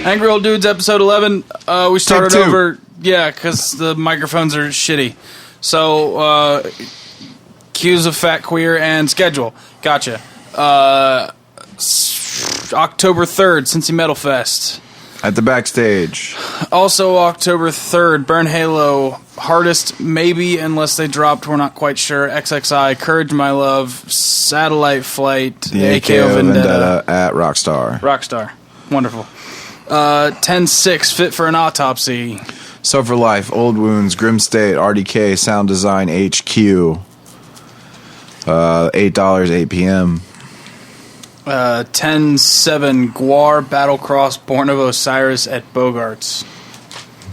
Angry Old Dudes, episode 11. We started over, because the microphones are shitty. So, cues of Fat Queer and schedule. Gotcha. October 3rd, Cincy Metal Fest. At the backstage. Also, October 3rd, Burn Halo. Hardest, maybe, unless they dropped, we're not quite sure. XXI, Courage My Love, Satellite Flight, The AKO Vendetta at Rockstar. Wonderful. 10-6, Fit for an Autopsy. Suffer Life, Old Wounds, Grim State, RDK, Sound Design, HQ. $8, 8 p.m. 10-7, Guar, Battlecross, Born of Osiris at Bogarts.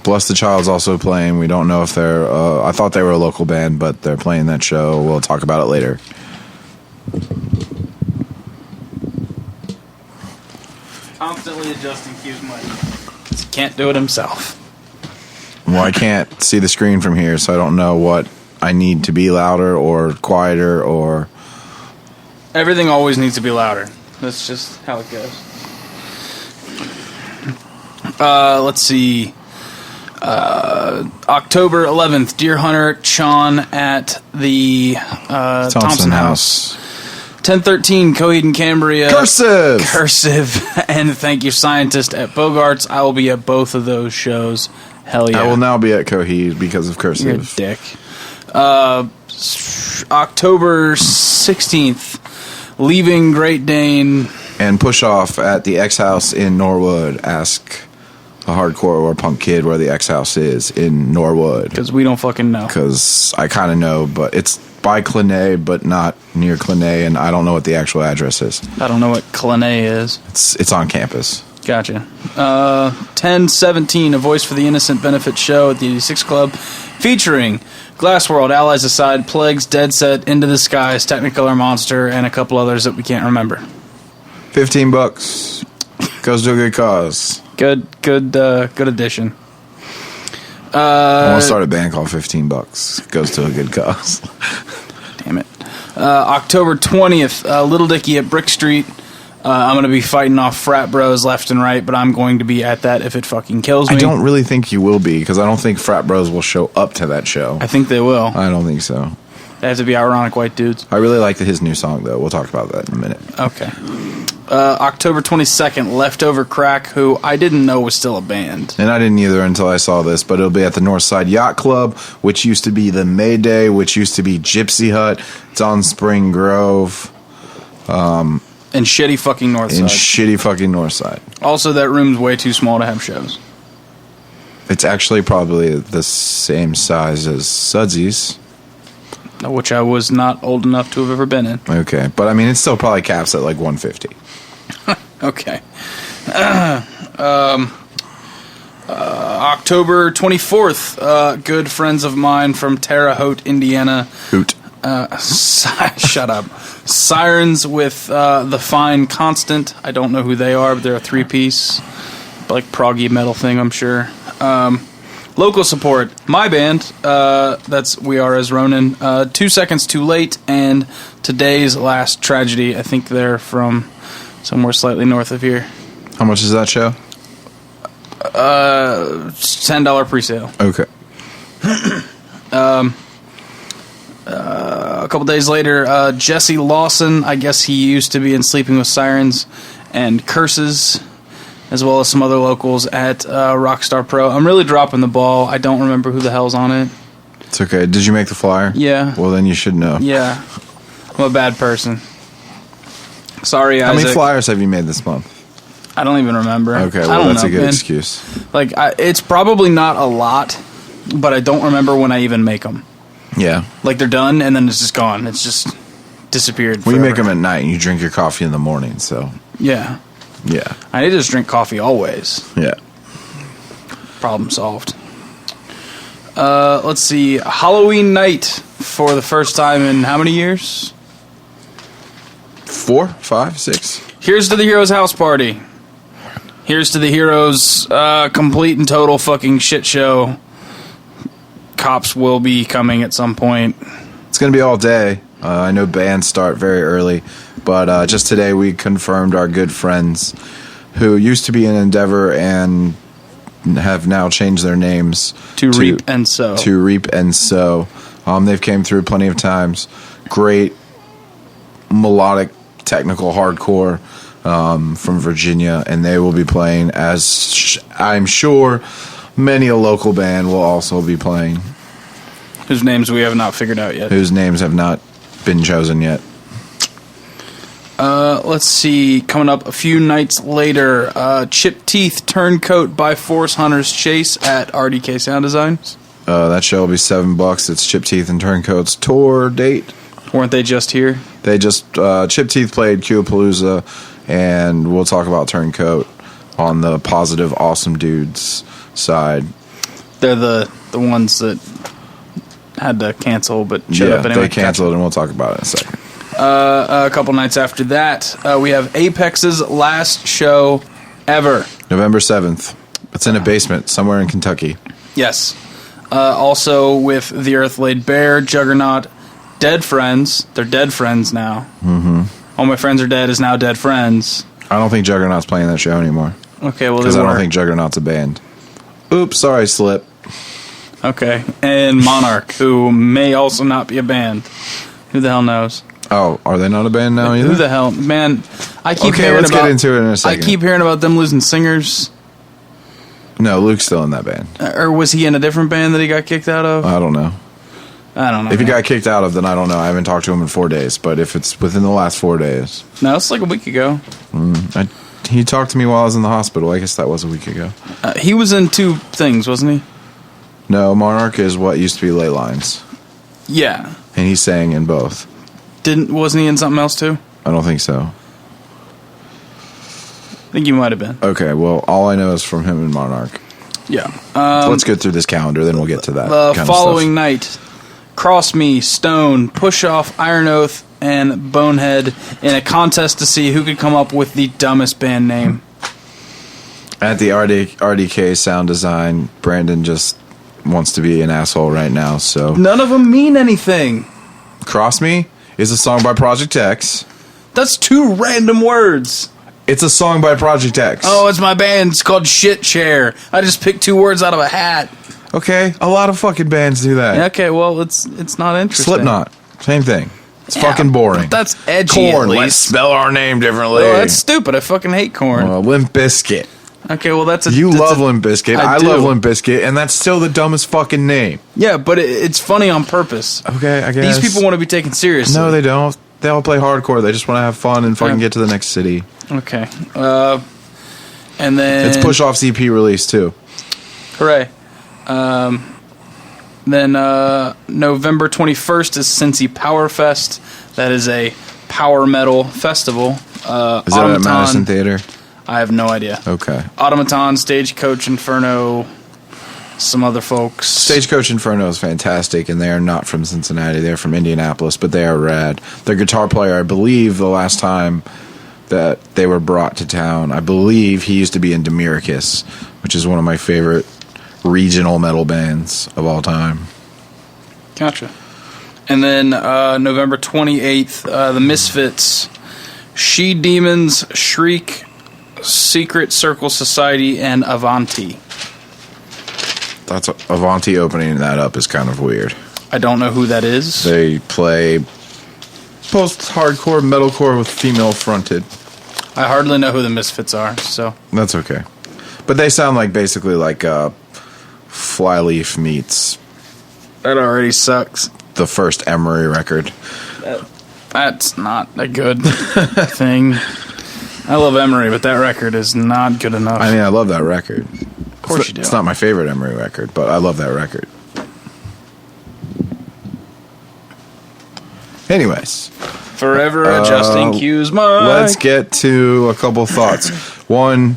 Bless the Child's also playing. We don't know if they're... I thought they were a local band, but they're playing that show. We'll talk about it later. Constantly adjusting Q's mic. He can't do it himself. Well, I can't see the screen from here, so I don't know what I need to be louder or quieter or... Everything always needs to be louder. That's just how it goes. Let's see. October 11th, Deer Hunter Chon at the Thompson House. 10-13, Coheed and Cambria. Cursive. And Thank You Scientist at Bogarts. I will be at both of those shows. Hell yeah. I will now be at Coheed because of Cursive. You're a dick. October 16th, Leaving Great Dane. And Push Off at the X House in Norwood. Ask a hardcore or punk kid where the X House is in Norwood. Because we don't fucking know. Because I kind of know, but it's by Clinay, but not near Clinay, and I don't know what the actual address is. I don't know what Clinay is. It's on campus. Gotcha. 10-17, A Voice for the Innocent benefit show at the 86 Club, featuring Glass World, Allies Aside, Plagues, Dead Set, Into the Skies, Technicolor Monster, and a couple others that we can't remember. $15 goes to a good cause. Good addition. I want to start a band called $15 goes to a good cause. Damn it. October 20th, Little Dicky at Brick Street. I'm going to be fighting off frat bros left and right, but I'm going to be at that if it fucking kills me. I don't really think you will be, because I don't think frat bros will show up to that show. I think they will. I don't think so. They have to be ironic white dudes. I really like his new song, though. We'll talk about that in a minute. Okay. October 22nd, Leftover Crack, who I didn't know was still a band. And I didn't either until I saw this, but it'll be at the Northside Yacht Club, which used to be the Mayday, which used to be Gypsy Hut. It's on Spring Grove. In shitty fucking Northside. Also, that room's way too small to have shows. It's actually probably the same size as Sudsy's. Which I was not old enough to have ever been in. Okay, but I mean, it still probably caps at like 150. Okay. October 24th, good friends of mine from Terre Haute, Indiana. Hoot. Shut up. Sirens with The Fine Constant. I don't know who they are, but they're a three-piece, like proggy metal thing, I'm sure. Local support. My band, that's We Are As Ronin. 2 Seconds Too Late, and Today's Last Tragedy. I think they're from somewhere slightly north of here. How much is that show? $10 pre-sale. Okay. A couple days later, Jesse Lawson, I guess he used to be in Sleeping with Sirens, and Curses, as well as some other locals at Rockstar Pro. I'm really dropping the ball. I don't remember who the hell's on it. It's okay. Did you make the flyer? Yeah. Well, then you should know. Yeah. I'm a bad person. Sorry, How Isaac. many flyers have you made this month? I don't even remember. Okay, well, that's a good excuse. Like, it's probably not a lot, but I don't remember when I even make them. Yeah. Like, they're done, and then it's just gone. It's just disappeared forever. Well, you make them at night, and you drink your coffee in the morning, so... Yeah. Yeah. I need to just drink coffee always. Yeah. Problem solved. Let's see. Halloween night for the first time in how many years? 4, 5, 6. Here's to the Heroes House Party. Here's to the Heroes complete and total fucking shit show. Cops will be coming at some point. It's going to be all day. I know bands start very early, but just today we confirmed our good friends who used to be in Endeavor and have now changed their names to Reap and Sow. To Reap and Sow. They've came through plenty of times. Great melodic, technical hardcore from Virginia, and they will be playing, as I'm sure many a local band will also be playing. Whose names we have not figured out yet. Whose names have not been chosen yet. Let's see. Coming up a few nights later, Chip Teeth Turncoat by Force Hunters Chase at RDK Sound Designs. That show will be $7. It's Chip Teeth and Turncoat's tour date. Weren't they just here? They just Chip Teeth played Qapalooza, and we'll talk about Turncoat on the positive, awesome dudes side. They're the ones that had to cancel, but shut up anyway. They canceled, and we'll talk about it in a second. A couple nights after that, we have Apex's last show ever. November 7th. It's in a basement somewhere in Kentucky. Yes. Also with The Earth Laid Bare, Juggernaut, Dead Friends. They're dead friends now. Mm-hmm. All My Friends Are Dead is now Dead Friends. I don't think Juggernaut's playing that show anymore. Okay, well, because I don't think Juggernaut's a band. Oops, sorry, slip. Okay, and Monarch, who may also not be a band. Who the hell knows? Oh, are they not a band now either? Who the hell? Man, I keep hearing let's get into it in a second. I keep hearing about them losing singers. No, Luke's still in that band. Or was he in a different band that he got kicked out of? I don't know. If he got kicked out of, then I don't know. I haven't talked to him in 4 days. But if it's within the last 4 days... No, it's like a week ago. He talked to me while I was in the hospital. I guess that was a week ago. He was in 2 things, wasn't he? No, Monarch is what used to be Ley Lines. Yeah. And he sang in both. Wasn't he in something else too? I don't think so. I think he might have been. Okay, well, all I know is from him and Monarch. Yeah. Let's get through this calendar, then we'll get to that. The following night, Cross Me, Stone, Push Off, Iron Oath, and Bonehead in a contest to see who could come up with the dumbest band name. At the RDK Sound Design, Brandon just wants to be an asshole right now, so... None of them mean anything. Cross Me is a song by Project X. That's 2 random words. It's a song by Project X. Oh, it's my band. It's called Shit Chair. I just picked 2 words out of a hat. Okay, a lot of fucking bands do that. Okay, well, it's not interesting. Slipknot, same thing. It's fucking boring. But that's edgy. Corn, let's spell our name differently. Oh, that's stupid. I fucking hate Corn. Limp Bizkit. Okay, well, that's a... You love Limp Bizkit. I do. love Limp Bizkit, and that's still the dumbest fucking name. Yeah, but it's funny on purpose. Okay, I guess. These people want to be taken seriously. No, they don't. They all play hardcore. They just want to have fun and fucking get to the next city. Okay. And then... It's Push Off's EP release, too. Hooray. Then November 21st is Cincy Power Fest. That is a power metal festival. Is it at Madison Theater? I have no idea. Okay. Automaton, Stagecoach Inferno, some other folks. Stagecoach Inferno is fantastic, and they are not from Cincinnati. They're from Indianapolis, but they are rad. Their guitar player, I believe, the last time that they were brought to town, I believe he used to be in Demiricus, which is one of my favorite regional metal bands of all time. Gotcha. And then November 28th, the Misfits, She Demons, Shriek, Secret Circle Society, and Avanti. That's Avanti opening that up is kind of weird. I don't know who that is. They play post-hardcore metalcore with female fronted. I hardly know who the Misfits are, so... That's okay. But they sound like basically like Flyleaf meets... That already sucks. The first Emery record. That's not a good thing. I love Emery, but that record is not good enough. I mean, I love that record. Of course you do. It's not my favorite Emery record, but I love that record. Anyways. Forever adjusting cues, Mike. Let's get to a couple thoughts. One,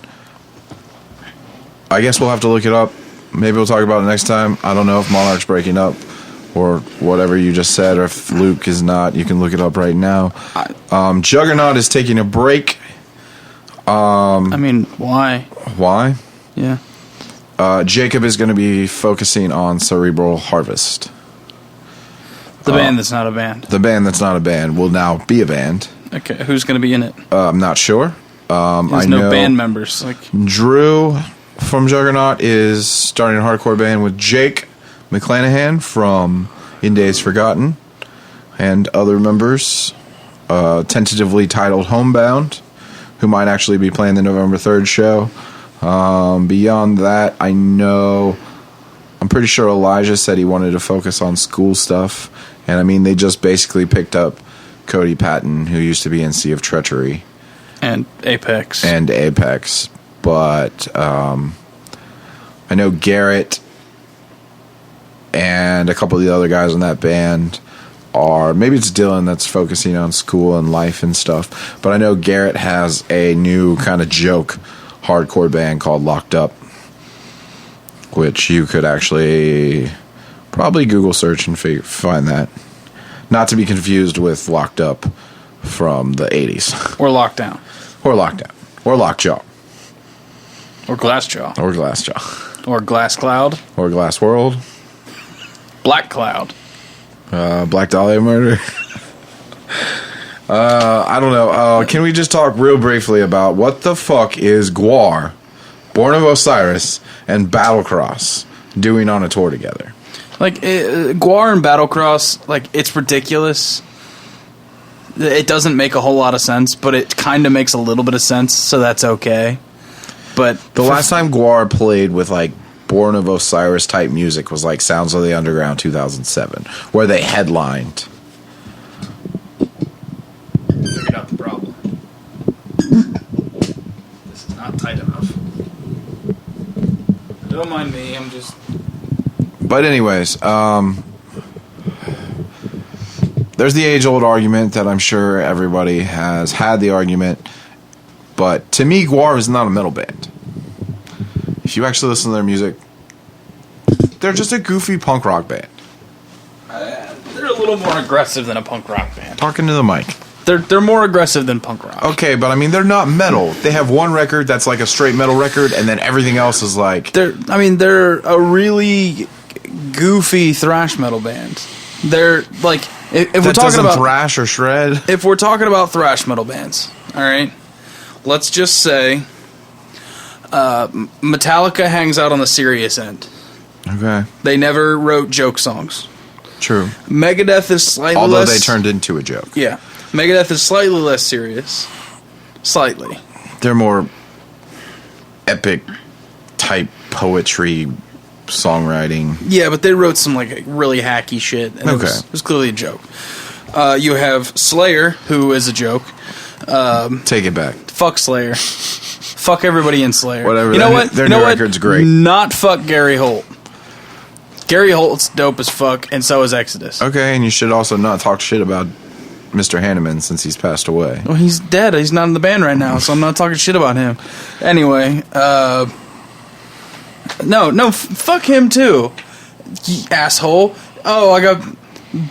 I guess we'll have to look it up. Maybe we'll talk about it next time. I don't know if Monarch's breaking up or whatever you just said, or if Luke is not. You can look it up right now. Juggernaut is taking a break. I mean, why? Why? Yeah. Jacob is going to be focusing on Cerebral Harvest. The band that's not a band. The band that's not a band will now be a band. Okay, who's going to be in it? I'm not sure. There's no band members. Like Drew from Juggernaut is starting a hardcore band with Jake McClanahan from In Days Forgotten and other members, tentatively titled Homebound, who might actually be playing the November 3rd show. Beyond that, I'm pretty sure Elijah said he wanted to focus on school stuff, and I mean, they just basically picked up Cody Patton, who used to be in Sea of Treachery. And Apex. But I know Garrett and a couple of the other guys in that band are, maybe it's Dylan that's focusing on school and life and stuff, but I know Garrett has a new kind of joke hardcore band called Locked Up, which you could actually probably Google search and find that. Not to be confused with Locked Up from the 80s. Or Lockdown. Or Lockdown. Or Lockjaw. Or Glassjaw. Or Glassjaw. Or Glass Cloud. Or Glass World. Black Cloud. Black Dahlia Murder. I don't know. Can we just talk real briefly about what the fuck is Gwar, Born of Osiris, and Battlecross doing on a tour together? Like, Gwar and Battlecross, like, it's ridiculous. It doesn't make a whole lot of sense, but it kind of makes a little bit of sense, so that's okay. But the last time Gwar played with, like, Born of Osiris type music was, like, Sounds of the Underground 2007, where they headlined. Figured out the problem. This is not tight enough. Don't mind me, I'm just... But anyways, there's the age-old argument that I'm sure everybody has had the argument, but to me, Gwar is not a metal band. If you actually listen to their music, they're just a goofy punk rock band. They're a little more aggressive than a punk rock band. Talking to the mic. They're more aggressive than punk rock. Okay, but I mean, they're not metal. They have one record that's like a straight metal record, and then everything else is like... They're a really goofy thrash metal band. They're like... If we're talking about thrash or shred, if we're talking about thrash metal bands, all right, let's just say Metallica hangs out on the serious end. Okay, they never wrote joke songs. True. Megadeth is slightly although less, they turned into a joke. Yeah, Megadeth is slightly less serious. Slightly. They're more epic type poetry. Songwriting. Yeah, but they wrote some like really hacky shit. And okay. It was clearly a joke. You have Slayer, who is a joke. Take it back. Fuck Slayer. Fuck everybody in Slayer. Whatever. You know what? Their new record's great. Not fuck Gary Holt. Gary Holt's dope as fuck, and so is Exodus. Okay, and you should also not talk shit about Mr. Hanneman since he's passed away. Well, he's dead. He's not in the band right now, so I'm not talking shit about him. Anyway, No, fuck him too, you asshole. Oh, I got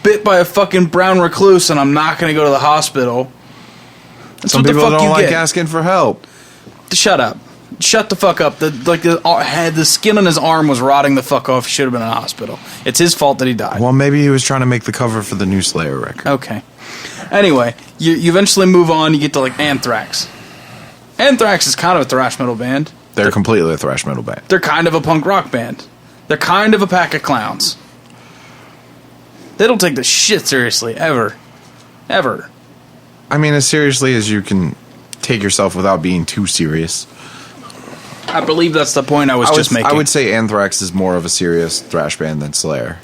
bit by a fucking brown recluse and I'm not going to go to the hospital. That's Some what people the fuck don't you like get. asking for help. Shut up. Shut the fuck up. The skin on his arm was rotting the fuck off. He should have been in a hospital. It's his fault that he died. Well, maybe he was trying to make the cover for the new Slayer record. Okay. Anyway, you eventually move on. You get to like Anthrax. Anthrax is kind of a thrash metal band. They're completely a thrash metal band. They're kind of a punk rock band. They're kind of a pack of clowns. They don't take this shit seriously, ever. Ever. I mean, as seriously as you can take yourself without being too serious. I believe that's the point I was just making. I would say Anthrax is more of a serious thrash band than Slayer.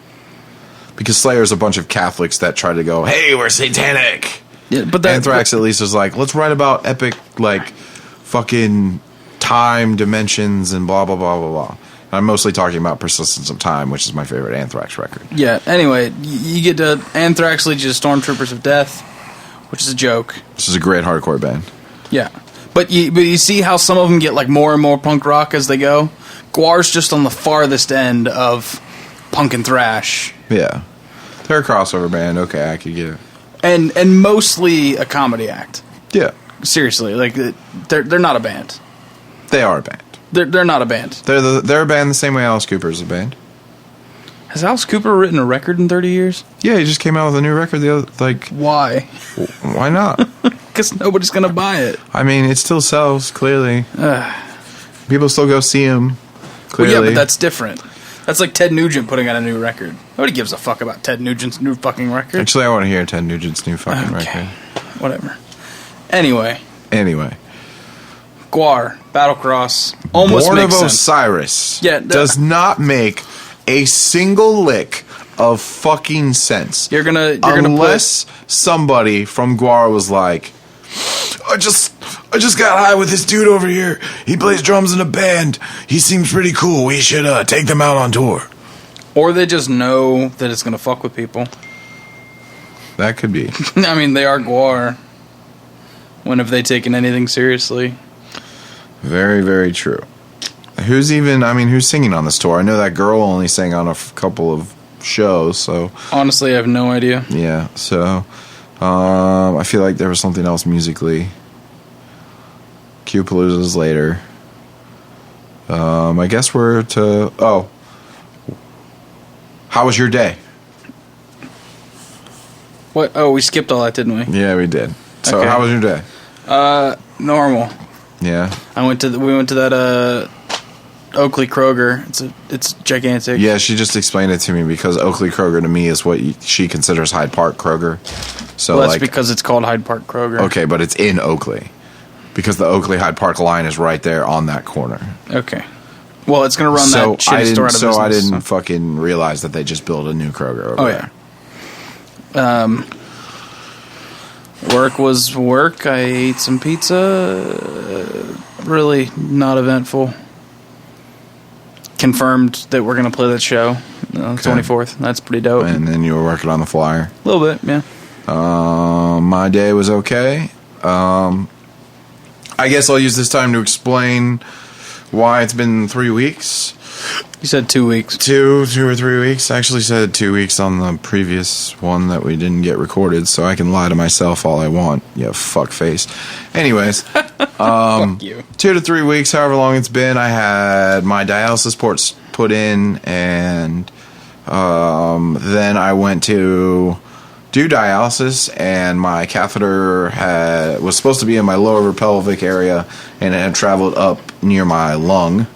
Because Slayer is a bunch of Catholics that try to go, hey, we're satanic. Yeah, but Anthrax at least is like, let's write about epic, like, fucking... time, dimensions, and blah, blah, blah, blah, blah. I'm mostly talking about Persistence of Time, which is my favorite Anthrax record. Yeah, anyway, you get to Anthrax leads you to Stormtroopers of Death, which is a joke. This is a great hardcore band. Yeah. But you see how some of them get like more and more punk rock as they go? Gwar's just on the farthest end of punk and thrash. Yeah. They're a crossover band. Okay, I could get it. And mostly a comedy act. Yeah. Seriously, like they're not a band. They are a band. They're not a band. They're a band the same way Alice Cooper is a band. Has Alice Cooper written a record in 30 years? Yeah, he just came out with a new record the other, like... Why? Why not? Because nobody's going to buy it. I mean, it still sells, clearly. People still go see him, clearly. Well, yeah, but that's different. That's like Ted Nugent putting out a new record. Nobody gives a fuck about Ted Nugent's new fucking record. Actually, I want to hear Ted Nugent's new fucking record. Whatever. Anyway. Guar, Battlecross, almost Born makes of sense. Osiris does not make a single lick of fucking sense. You're gonna unless somebody from Guar was like, I just got high with this dude over here. He plays drums in a band. He seems pretty cool. We should take them out on tour. Or they just know that it's gonna fuck with people. That could be. I mean, they are Guar. When have they taken anything seriously? Very, very true. Who's singing on this tour? I know that girl only sang on a couple of shows, so... Honestly, I have no idea. Yeah, so... I feel like there was something else musically. Qapalooza's later. I guess we're to... Oh. How was your day? What? Oh, we skipped all that, didn't we? Yeah, we did. So, okay. How was your day? Normal. Yeah. We went to that Oakley Kroger. It's gigantic. Yeah, she just explained it to me because Oakley Kroger to me is what she considers Hyde Park Kroger. So well, that's because it's called Hyde Park Kroger. Okay, but it's in Oakley because the Oakley Hyde Park line is right there on that corner. Okay. Well, it's going to run that shitty store out of business. So I didn't fucking realize that they just built a new Kroger over there. Yeah. Work was work. I ate some pizza. Really not eventful. Confirmed that we're going to play that show on the 24th. That's pretty dope. And then you were working on the flyer. A little bit, yeah. My day was okay. I guess I'll use this time to explain why it's been 3 weeks. You said 2 weeks. Two or 3 weeks. I actually said 2 weeks on the previous one that we didn't get recorded, so I can lie to myself all I want. Yeah, fuck face. Anyways, fuck you. 2 to 3 weeks, however long it's been, I had my dialysis ports put in, and then I went to do dialysis, and my catheter was supposed to be in my lower pelvic area, and it had traveled up near my lung.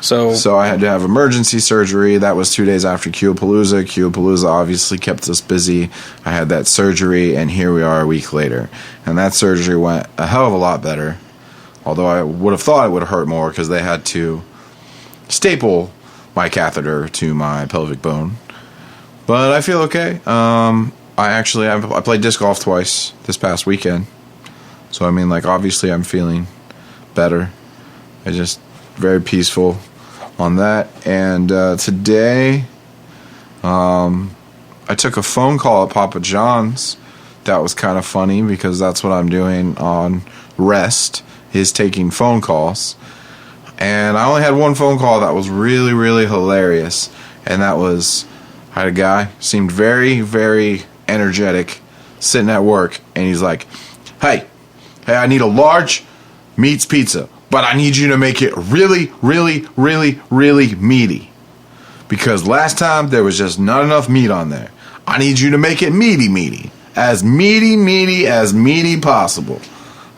So I had to have emergency surgery. That was 2 days after Qapalooza. Qapalooza obviously kept us busy. I had that surgery, and here we are a week later. And that surgery went a hell of a lot better. Although I would have thought it would have hurt more because they had to staple my catheter to my pelvic bone. But I feel okay. I played disc golf twice this past weekend. So, I mean, like, obviously I'm feeling better. I just very peaceful on that. And today, I took a phone call at Papa John's. That was kind of funny because that's what I'm doing on rest, is taking phone calls. And I only had one phone call that was really, really hilarious. And that was, I had a guy, seemed very, very energetic, sitting at work. And he's like, hey, I need a large meats pizza. But I need you to make it really, really, really, really meaty. Because last time there was just not enough meat on there. I need you to make it meaty. As meaty possible.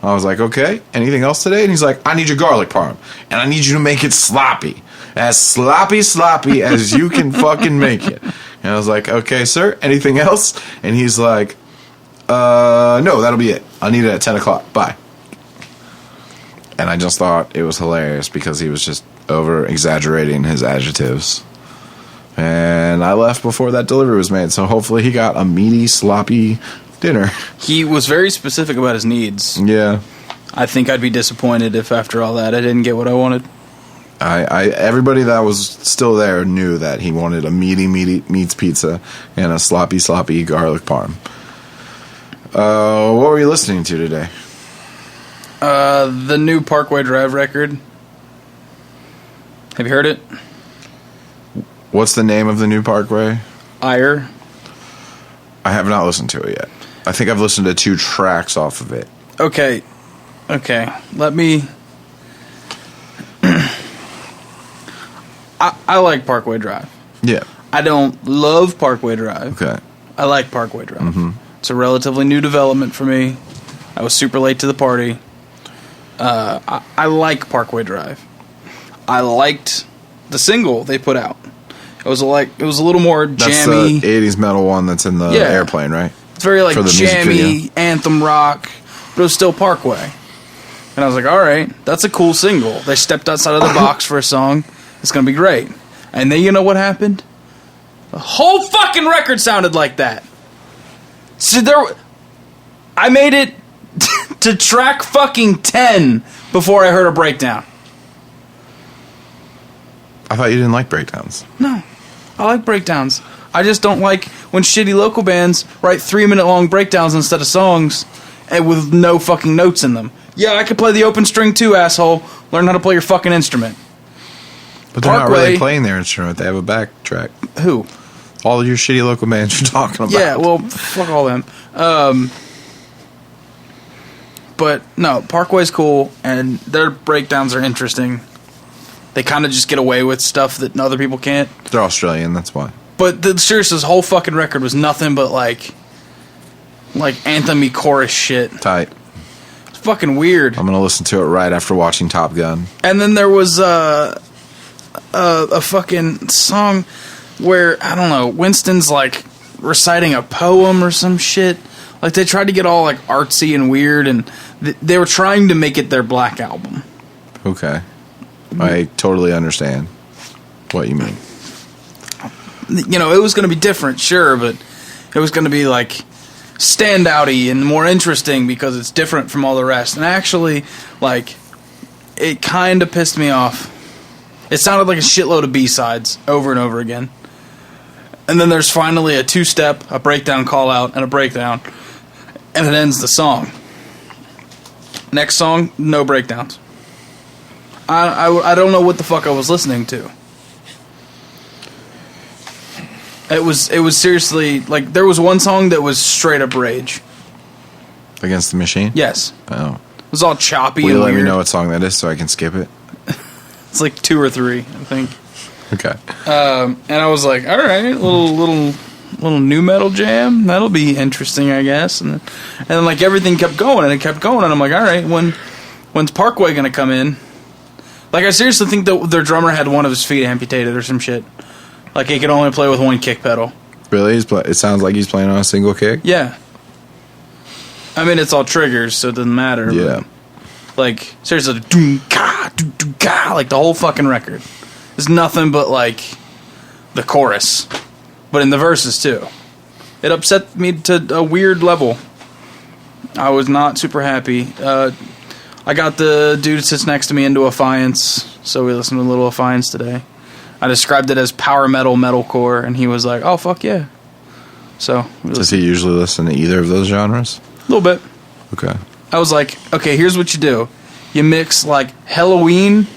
I was like, okay, anything else today? And he's like, I need your garlic parm. And I need you to make it sloppy. As sloppy as you can fucking make it. And I was like, okay, sir, anything else? And he's like, no, that'll be it. I need it at 10 o'clock. Bye. And I just thought it was hilarious because he was just over-exaggerating his adjectives. And I left before that delivery was made, so hopefully he got a meaty, sloppy dinner. He was very specific about his needs. Yeah. I think I'd be disappointed if after all that I didn't get what I wanted. Everybody that was still there knew that he wanted a meaty meats pizza and a sloppy garlic parm. What were you listening to today? The new Parkway Drive record. Have you heard it? What's the name of the new Parkway? Ire. I have not listened to it yet. I think I've listened to 2 tracks off of it. Okay. Let me... I like Parkway Drive. Yeah. I don't love Parkway Drive. Okay. I like Parkway Drive. Mm-hmm. It's a relatively new development for me. I was super late to the party. I like Parkway Drive. I liked the single they put out. It was a little more jammy. That's the 80s metal one that's in the airplane, right? It's very like jammy anthem rock, but it was still Parkway. And I was like, all right, that's a cool single. They stepped outside of the box for a song. It's going to be great. And then you know what happened? The whole fucking record sounded like that. So I made it to track fucking 10 before I heard a breakdown. I thought you didn't like breakdowns. No, I like breakdowns. I just don't like when shitty local bands write 3-minute long breakdowns instead of songs and with no fucking notes in them. Yeah, I could play the open string too, asshole. Learn how to play your fucking instrument. But they're not really playing their instrument. They have a backtrack. Who? All of your shitty local bands you're talking about. Yeah, well, fuck all them. But no, Parkway's cool, and their breakdowns are interesting. They kind of just get away with stuff that other people can't. They're Australian, that's why. But seriously, this whole fucking record was nothing but like anthem-y chorus shit. Tight. It's fucking weird. I'm gonna listen to it right after watching Top Gun. And then there was a fucking song where, I don't know, Winston's like reciting a poem or some shit. Like they tried to get all like artsy and weird, and they were trying to make it their Black Album. Okay. I totally understand what you mean. You know, it was going to be different, sure, but it was going to be like standouty and more interesting because it's different from all the rest. And actually, like, it kind of pissed me off. It sounded like a shitload of B-sides over and over again. And then there's finally a two-step, a breakdown call-out, and a breakdown. And it ends the song. Next song, no breakdowns. I don't know what the fuck I was listening to. It was seriously, like, there was one song that was straight up rage. Against the Machine? Yes. Oh. It was all choppy and weird. Will you let weird. me know what song that is so I can skip it? It's like 2 or 3, I think. Okay. And I was like, all right, little new metal jam. That'll be interesting, I guess. And then like everything kept going and it kept going, and I'm like, all right, when's Parkway gonna come in? Like I seriously think that their drummer had one of his feet amputated or some shit. Like he could only play with one kick pedal. Really? It sounds like he's playing on a single kick? Yeah. I mean, it's all triggers, so it doesn't matter. Yeah. But, like, seriously, doom-ka, like the whole fucking record. It's nothing but, like, the chorus. But in the verses, too. It upset me to a weird level. I was not super happy. I got the dude that sits next to me into Affiance, so we listened to a little Affiance today. I described it as power metal, metalcore, and he was like, oh, fuck yeah. So, does he usually listen to either of those genres? A little bit. Okay. I was like, okay, here's what you do. You mix, like, Halloween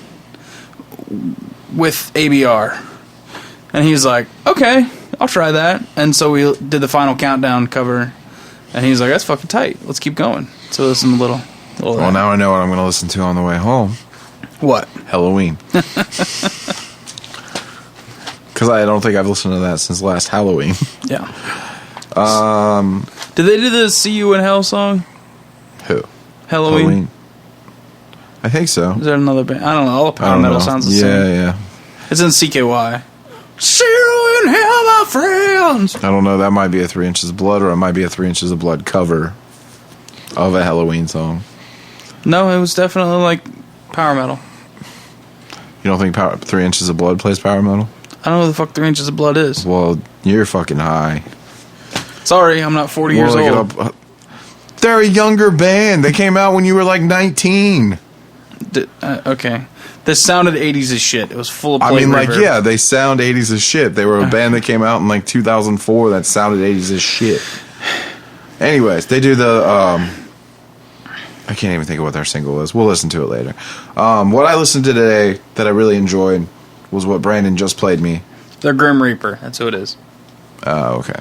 with ABR. And he was like, okay, I'll try that. And so we did the Final Countdown cover, and he was like, that's fucking tight. Let's keep going. So listen a little well, now I know what I'm going to listen to on the way home. What? Halloween. Because I don't think I've listened to that since last Halloween. Yeah. Did they do the See You in Hell song? Who? Halloween? I think so. Is there another band? I don't know. All the power metal sounds the same. Yeah. It's in CKY. See you in hell, my friends. I don't know. That might be a 3 Inches of Blood, or it might be a 3 Inches of Blood cover of a Halloween song. No, it was definitely like power metal. You don't think 3 Inches of Blood plays power metal? I don't know who the fuck 3 Inches of Blood is. Well, you're fucking high. Sorry, I'm not 40 years old. They're a younger band. They came out when you were like 19. Okay. This sounded 80s as shit. It was full of plate I mean, like, reverb. yeah, they sound 80s as shit. They were a band that came out in like 2004 that sounded 80s as shit. Anyways, they do the... I can't even think of what their single is. We'll listen to it later. What I listened to today that I really enjoyed was what Brandon just played me. They're Grim Reaper. That's who it is. Oh, okay.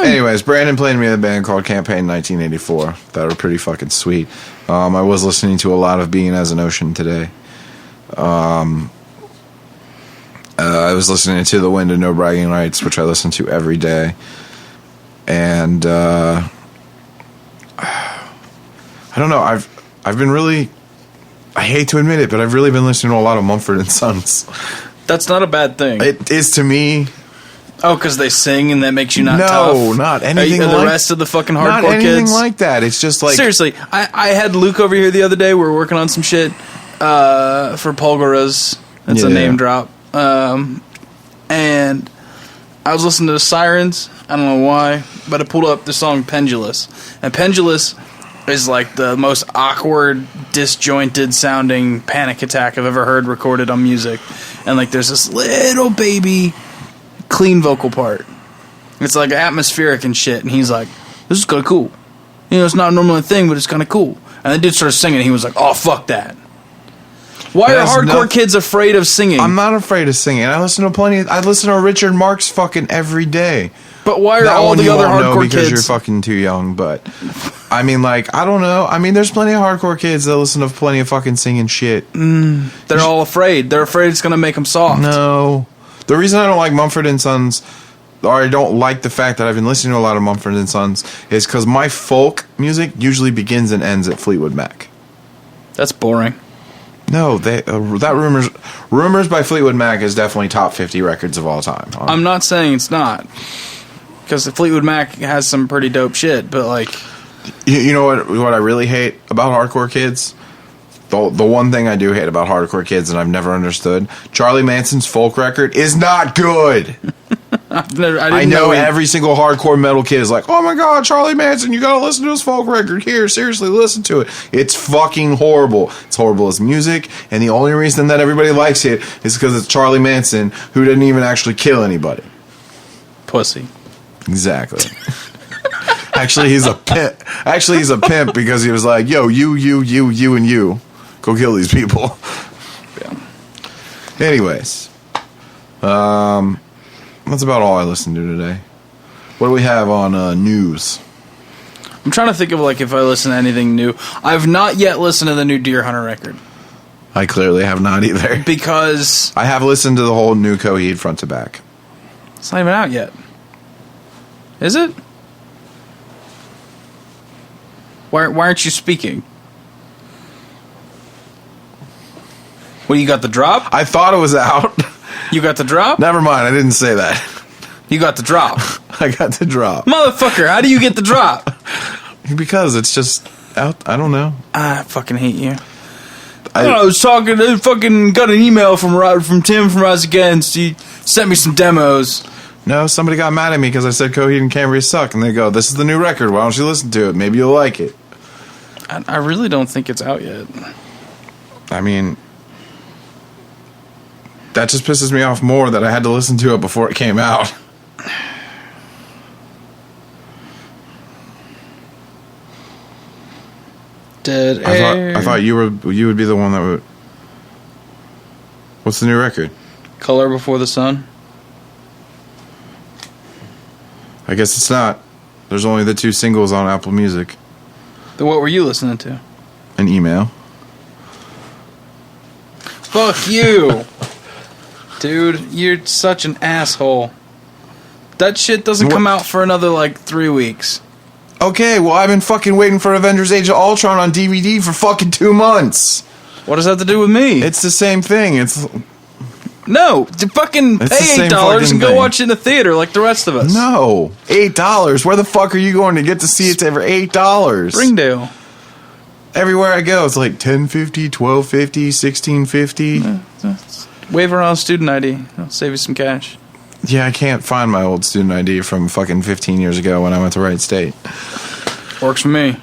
Anyways, Brandon played me a band called Campaign 1984 that were pretty fucking sweet. I was listening to a lot of Being as an Ocean today. I was listening to The Wind and No Bragging Rights, which I listen to every day. and I don't know. I've been really. I hate to admit it, but I've really been listening to a lot of Mumford and Sons. That's not a bad thing. It is to me. Oh, because they sing and that makes you not tough? No, not anything like... the rest of the fucking hardcore not anything kids? like that. It's just like... Seriously, I had Luke over here the other day. We were working on some shit for Polgaras. That's a name drop. And I was listening to the Sirens. I don't know why, but I pulled up the song Pendulous. And Pendulous is like the most awkward, disjointed sounding panic attack I've ever heard recorded on music. And like there's this little baby... clean vocal part. It's like atmospheric and shit, and he's like, this is kind of cool. You know, it's not normally a thing, but it's kind of cool. And the dude started singing, and he was like, oh, fuck that. Why are hardcore kids afraid of singing? I'm not afraid of singing. I listen to Richard Marx fucking every day. But why are all the other hardcore kids... because you're fucking too young, but... I mean, like, I don't know. I mean, there's plenty of hardcore kids that listen to plenty of fucking singing shit. They're all afraid. They're afraid it's going to make them soft. No. The reason I don't like Mumford & Sons, or I don't like the fact that I've been listening to a lot of Mumford & Sons, is because my folk music usually begins and ends at Fleetwood Mac. That's boring. No, that Rumors by Fleetwood Mac is definitely top 50 records of all time. I'm not saying it's not, because Fleetwood Mac has some pretty dope shit, but like... You know what I really hate about hardcore kids? The one thing I do hate about hardcore kids, and I've never understood, Charlie Manson's folk record is not good. I know every single hardcore metal kid is like, oh my god, Charlie Manson, you gotta listen to his folk record. Here, seriously, listen to it. It's fucking horrible. It's horrible as music, and the only reason that everybody likes it is because it's Charlie Manson, who didn't even actually kill anybody. Pussy. Exactly. Actually, he's a pimp because he was like, yo, you, and you. Go kill these people. Yeah. Anyways. That's about all I listened to today. What do we have on news? I'm trying to think of like if I listen to anything new. I've not yet listened to the new Deer Hunter record. I clearly have not either. Because... I have listened to the whole new Coheed front to back. It's not even out yet. Is it? Why aren't you speaking? Well, you got the drop? I thought it was out. You got the drop? Never mind, I didn't say that. You got the drop. I got the drop. Motherfucker, how do you get the drop? Because it's just out. I don't know. I fucking hate you. I was talking, I fucking got an email from Tim from Rise Against. He sent me some demos. No, somebody got mad at me because I said Coheed and Cambria suck. And they go, this is the new record. Why don't you listen to it? Maybe you'll like it. I really don't think it's out yet. I mean... that just pisses me off more that I had to listen to it before it came out. Dead air. I thought you would be the one that would... What's the new record? Color Before the Sun. I guess it's not. There's only the 2 singles on Apple Music. Then what were you listening to? An email. Fuck you. Dude, you're such an asshole. That shit doesn't come out for another, 3 weeks. Okay, well, I've been fucking waiting for Avengers Age of Ultron on DVD for fucking 2 months. What does that have to do with me? It's the same thing. No, to fucking pay $8 and go watch it in a theater like the rest of us. No, $8. Where the fuck are you going to get to see it for $8? Springdale. Everywhere I go, it's like $10.50, $12.50, $16.50. Wave around student ID. I'll save you some cash. Yeah, I can't find my old student ID from fucking 15 years ago when I went to Wright State. Works for me.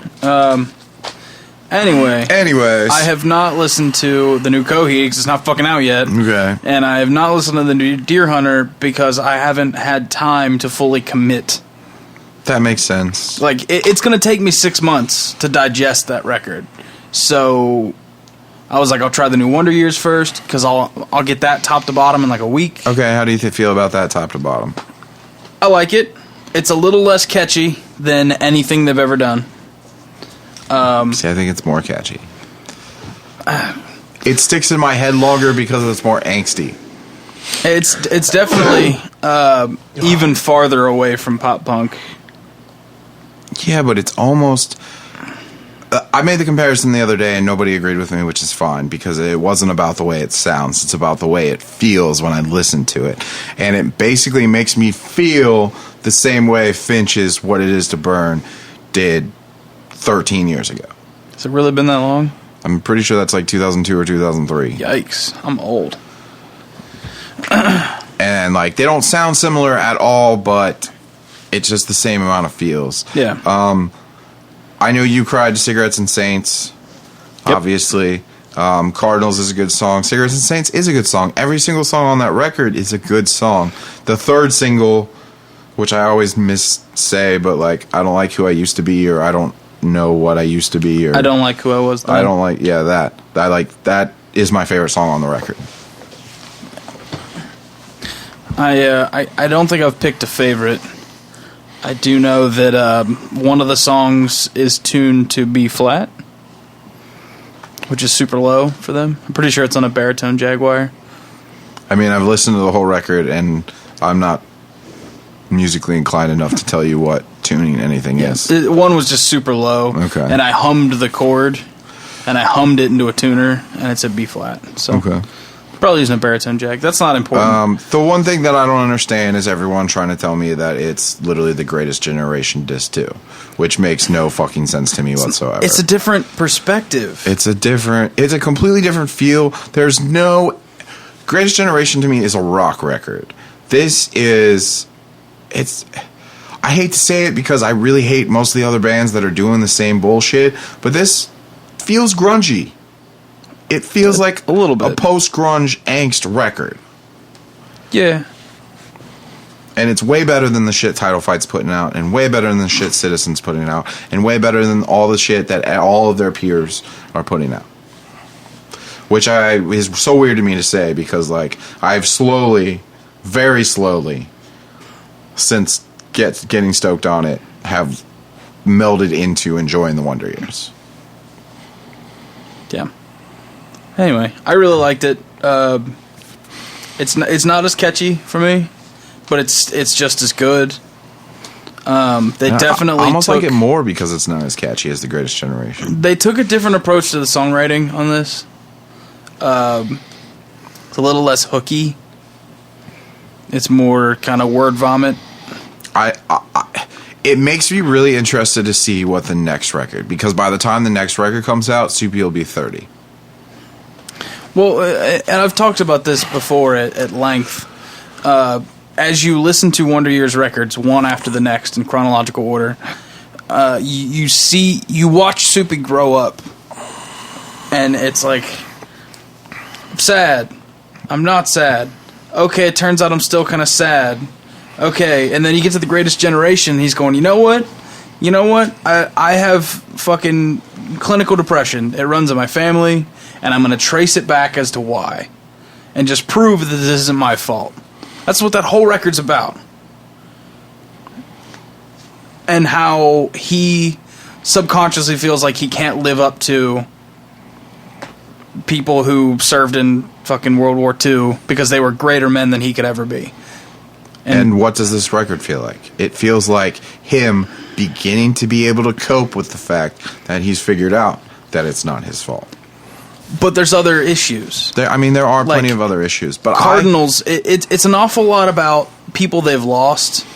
Anyways, I have not listened to the new Coheed because it's not fucking out yet. Okay. And I have not listened to the new Deer Hunter because I haven't had time to fully commit. That makes sense. It's going to take me 6 months to digest that record. So I was like, I'll try the new Wonder Years first because I'll get that top to bottom in a week. Okay, how do you feel about that top to bottom? I like it. It's a little less catchy than anything they've ever done. See, I think it's more catchy. It sticks in my head longer because it's more angsty. It's definitely even farther away from pop punk Yeah, but it's almost... I made the comparison the other day and nobody agreed with me, which is fine, because it wasn't about the way it sounds. It's about the way it feels when I listen to it. And it basically makes me feel the same way Finch's What It Is to Burn did 13 years ago. Has it really been that long? I'm pretty sure that's like 2002 or 2003. Yikes. I'm old. And like, they don't sound similar at all, but it's just the same amount of feels. Yeah. I Know You Cried to Cigarettes and Saints, obviously. Cardinals is a good song. Cigarettes and Saints is a good song. Every single song on that record is a good song. The third single, which I always say, but like, I don't like who I used to be, or I don't know what I used to be, or I don't like who I was then. I don't like, that is my favorite song on the record. I don't think I've picked a favorite. I do know that one of the songs is tuned to B flat, which is super low for them. I'm pretty sure it's on a baritone Jaguar. I mean, I've listened to the whole record, and I'm not musically inclined enough to tell you what tuning anything is. One was just super low, and I hummed the chord, and I hummed it into a tuner, and it's a B flat. So. Okay. Probably using a baritone Jag. That's not important. The one thing that I don't understand is everyone trying to tell me that it's literally the Greatest Generation Disc 2, which makes no fucking sense to me whatsoever. It's a different perspective. It's a completely different feel. There's no... Greatest Generation to me is a rock record. This is... I hate to say it because I really hate most of the other bands that are doing the same bullshit, but this feels grungy. It feels like a little bit a post-grunge angst record. Yeah. And it's way better than the shit Title Fight's putting out, and way better than the shit Citizen's putting out, and way better than all the shit that all of their peers are putting out. Which is so weird to me to say, because like I've slowly, very slowly, since getting stoked on it, have melded into enjoying the Wonder Years. Yeah. Anyway, I really liked it. It's not as catchy for me, but it's just as good. They definitely I almost like it more because it's not as catchy as The Greatest Generation. They took a different approach to the songwriting on this. It's a little less hooky. It's more kind of word vomit. It makes me really interested to see what the next record, because by the time the next record comes out, Soupy will be 30. Well, and I've talked about this before at length. As you listen to Wonder Years records, one after the next in chronological order, you watch Soupy grow up, and it's like, I'm sad. I'm not sad. Okay, it turns out I'm still kind of sad. Okay, and then you get to The Greatest Generation, he's going, you know what? I have fucking clinical depression. It runs in my family, and I'm going to trace it back as to why. And just prove that this isn't my fault. That's what that whole record's about. And how he subconsciously feels like he can't live up to people who served in fucking World War II because they were greater men than he could ever be. And what does this record feel like? It feels like him beginning to be able to cope with the fact that he's figured out that it's not his fault. But there's other issues. There are plenty of other issues. But Cardinals, it's an awful lot about people they've lost.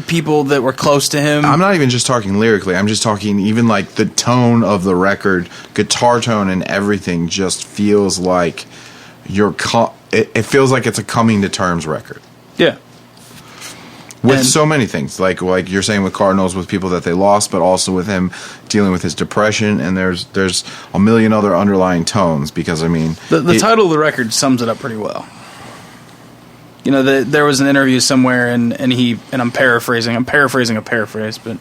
People that were close to him. I'm not even just talking lyrically. I'm just talking even like the tone of the record, guitar tone and everything just feels like it feels like it's a coming to terms record. Yeah. With so many things, like you're saying with Cardinals, with people that they lost, but also with him dealing with his depression, and there's a million other underlying tones. Because I mean, the title of the record sums it up pretty well. You know, there was an interview somewhere, and I'm paraphrasing a paraphrase, but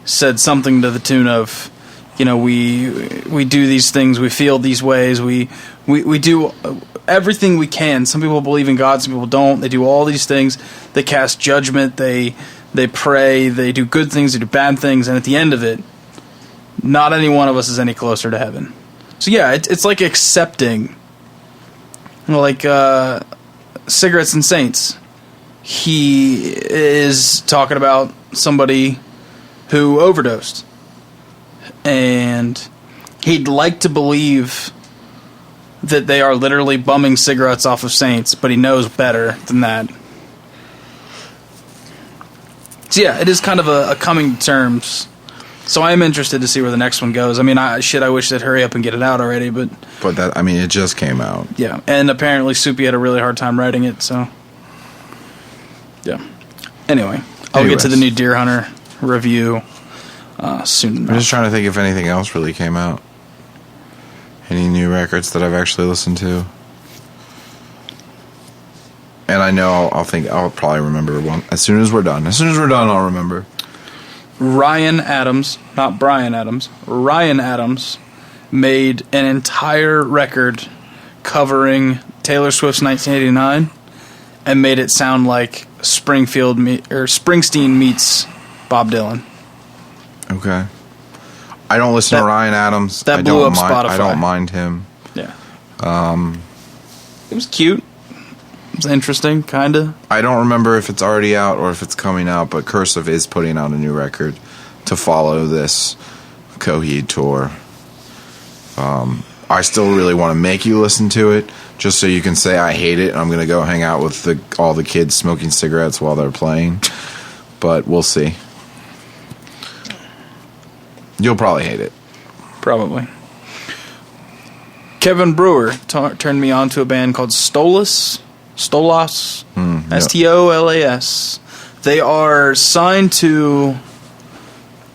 said something to the tune of, you know, we do these things, we feel these ways, we do everything we can. Some people believe in God, some people don't. They do all these things. They cast judgment. They pray. They do good things. They do bad things. And at the end of it, not any one of us is any closer to heaven. So yeah, it's like accepting, you know, like Cigarettes and Saints. he is talking about somebody who overdosed. And he'd like to believe that they are literally bumming cigarettes off of saints, but he knows better than that. So yeah, it is kind of a coming to terms. So I am interested to see where the next one goes. I mean, I wish they'd hurry up and get it out already, but that, I mean, it just came out. Yeah, and apparently Soupy had a really hard time writing it, so yeah. Anyway, I'll get to the new Deer Hunter review soon enough. I'm just trying to think if anything else really came out. Any new records that I've actually listened to. And I know I'll probably remember one. As soon as we're done, I'll remember. Ryan Adams, not Brian Adams, Ryan Adams made an entire record covering Taylor Swift's 1989 and made it sound like Springsteen meets Bob Dylan. Okay. I don't listen to Ryan Adams. That blew up Spotify. I don't mind him. Yeah. It was cute. It was interesting, kind of. I don't remember if it's already out or if it's coming out, but Cursive is putting out a new record to follow this Coheed tour. I still really want to make you listen to it, just so you can say I hate it, and I'm going to go hang out with all the kids smoking cigarettes while they're playing. But we'll see. You'll probably hate it. Probably. Kevin Brewer turned me on to a band called Stolas. Stolas. They are signed to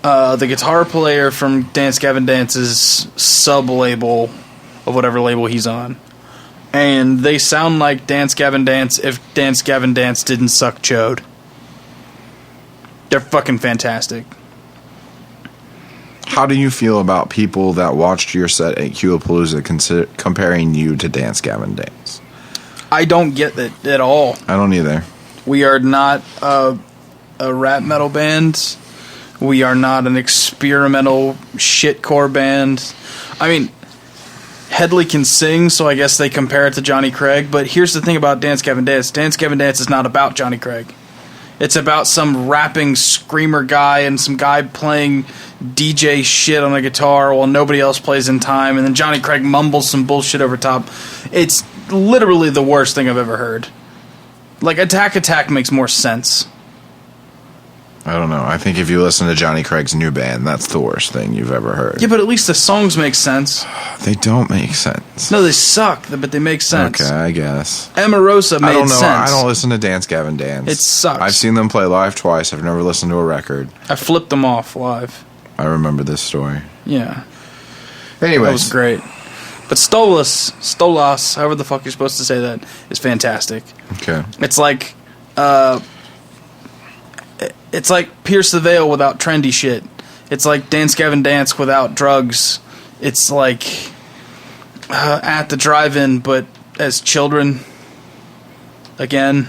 the guitar player from Dance Gavin Dance's sub-label of whatever label he's on. And they sound like Dance Gavin Dance if Dance Gavin Dance didn't suck chode. They're fucking fantastic. How do you feel about people that watched your set at Qapalooza comparing you to Dance Gavin Dance? I don't get it at all. I don't either. We are not a rap metal band. We are not an experimental shitcore band. I mean, Headley can sing, so I guess they compare it to Johnny Craig. But here's the thing about Dance Gavin Dance. Dance Gavin Dance is not about Johnny Craig. It's about some rapping screamer guy and some guy playing DJ shit on a guitar while nobody else plays in time, and then Johnny Craig mumbles some bullshit over top. It's literally the worst thing I've ever heard. Like, Attack makes more sense. I don't know. I think if you listen to Johnny Craig's new band, that's the worst thing you've ever heard. Yeah, but at least the songs make sense. They don't make sense. No, they suck, but they make sense. Okay, I guess. Emarosa made sense. I don't know. I don't listen to Dance Gavin Dance. It sucks. I've seen them play live twice. I've never listened to a record. I flipped them off live. I remember this story. Yeah. Anyways. That was great. But Stolas, however the fuck you're supposed to say that, is fantastic. Okay. It's like Pierce the Veil without trendy shit. It's like Dance Gavin Dance without drugs. It's like At the Drive-In, but as children. Again.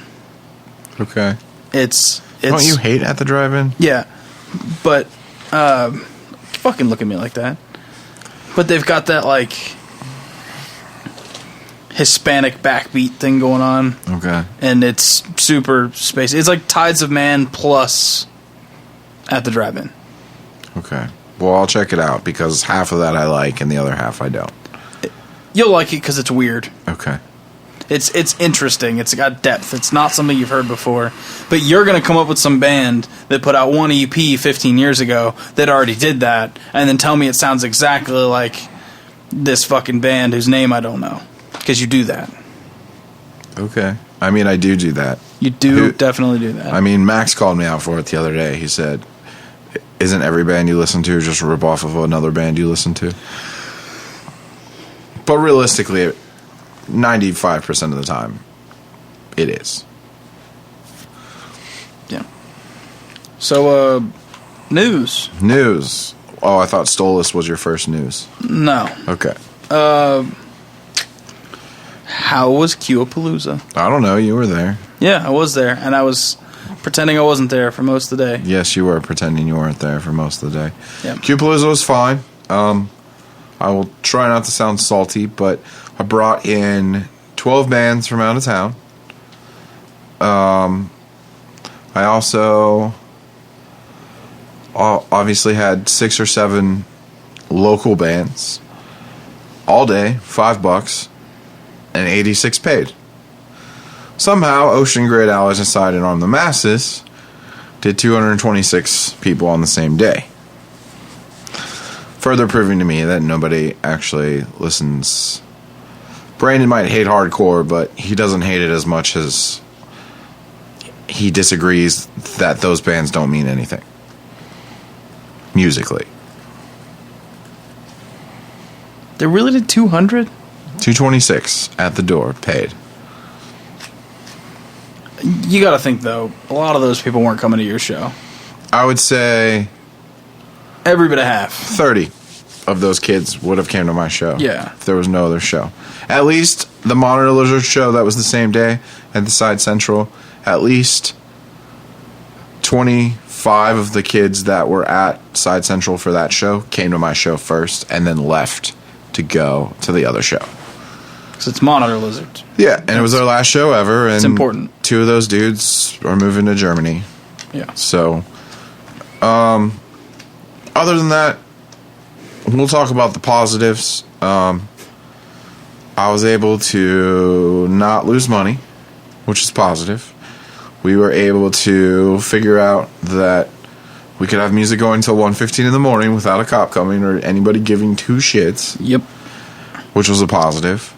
Okay. It's Don't you hate At the Drive-In? Yeah. But fucking look at me like that. But they've got that like Hispanic backbeat thing going on. Okay. And it's super spacey. It's like Tides of Man plus At the Drive-In. Okay. Well, I'll check it out because half of that I like and the other half I don't. You'll like it because it's weird. Okay. It's interesting. It's got depth. It's not something you've heard before. But you're going to come up with some band that put out one EP 15 years ago that already did that and then tell me it sounds exactly like this fucking band whose name I don't know. Because you do that. Okay. I mean, I do that. You do definitely do that. I mean, Max called me out for it the other day. He said, isn't every band you listen to just a rip-off of another band you listen to? But realistically, 95% of the time, it is. Yeah. So, news. News. Oh, I thought Stolas was your first news. No. Okay. How was Qapalooza? I don't know. You were there. Yeah, I was there, and I was pretending I wasn't there for most of the day. Yes, you were pretending you weren't there for most of the day. Yeah. Qapalooza was fine. I will try not to sound salty, but I brought in 12 bands from out of town. I also obviously had 6 or 7 local bands all day, $5, and 86 paid. Somehow, Ocean Grid Allies decided on the masses did 226 people on the same day. Further proving to me that nobody actually listens. Brandon might hate hardcore, but he doesn't hate it as much as he disagrees that those bands don't mean anything musically. They really did 200? 226 at the door, paid. You gotta think, though, a lot of those people weren't coming to your show. I would say every bit of half. 30 of those kids would have came to my show. Yeah. If there was no other show. At least the Monitor Lizard show that was the same day at the Side Central, at least 25 of the kids that were at Side Central for that show came to my show first and then left to go to the other show. Because it's Monitor Lizard. Yeah, and it was our last show ever. And it's important. 2 of those dudes are moving to Germany. Yeah. So, other than that, we'll talk about the positives. I was able to not lose money, which is positive. We were able to figure out that we could have music going until 1:15 in the morning without a cop coming or anybody giving 2 shits. Yep. Which was a positive.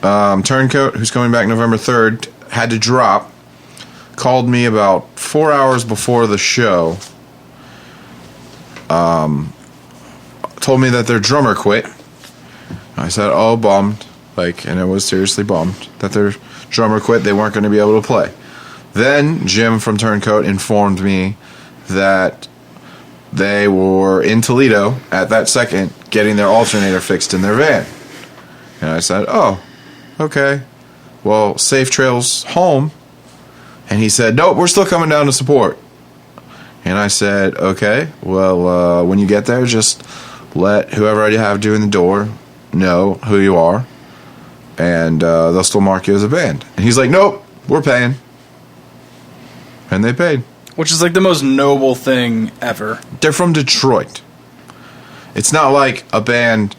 Turncoat, who's coming back November 3rd, had to drop. Called me about 4 hours before the show. Told me that their drummer quit. I said, oh, bummed. And it was seriously bummed that their drummer quit. They weren't going to be able to play. Then Jim from Turncoat informed me that they were in Toledo at that second getting their alternator fixed in their van. And I said, oh, okay. Well, safe trails home. And he said, nope, we're still coming down to support. And I said, okay, well, when you get there, just let whoever you have doing the door know who you are. And they'll still mark you as a band. And he's like, nope, we're paying. And they paid. Which is the most noble thing ever. They're from Detroit. It's not like a band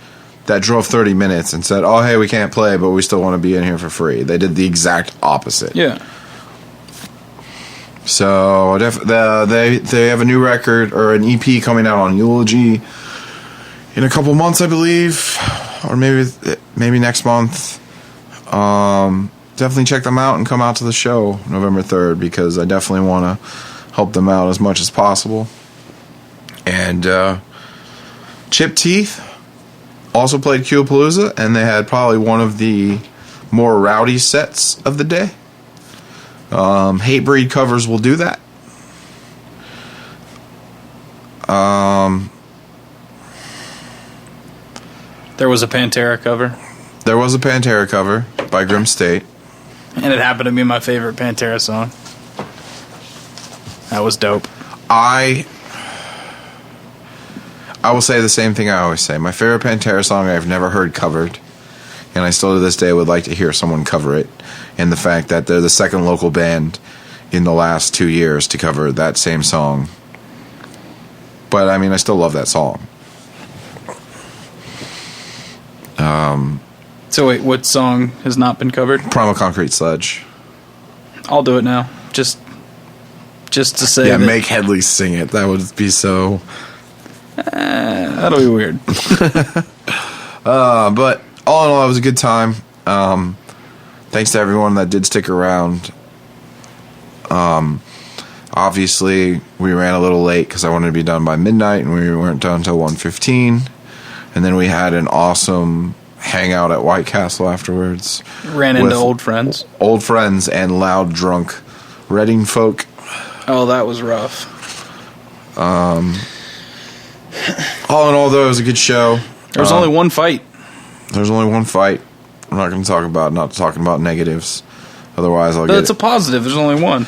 that drove 30 minutes and said, oh, hey, we can't play, but we still want to be in here for free. They did the exact opposite. Yeah. So they have a new record or an EP coming out on Eulogy in a couple months, I believe, or maybe next month. Definitely check them out and come out to the show November 3rd because I definitely want to help them out as much as possible. And Chip Teeth also played Qapalooza, and they had probably one of the more rowdy sets of the day. Hatebreed covers will do that. There was a Pantera cover. There was a Pantera cover by Grim State. And it happened to be my favorite Pantera song. That was dope. I will say the same thing I always say. My favorite Pantera song I've never heard covered, and I still to this day would like to hear someone cover it, and the fact that they're the second local band in the last 2 years to cover that same song. But, I mean, I still love that song. So wait, what song has not been covered? Primal Concrete Sledge. I'll do it now. Just to say yeah, that. make Headley sing it. That would be so... that'll be weird. But all in all, it was a good time. Thanks to everyone that did stick around. Obviously, we ran a little late because I wanted to be done by midnight, and we weren't done until 1:15. And then we had an awesome hangout at White Castle afterwards. Ran into old friends. Old friends and loud, drunk Reading folk. Oh, that was rough. All in all, though, it was a good show. There was only one fight. There's only one fight. I'm not going to talk about negatives. Otherwise, I'll get... That's a positive. There's only one.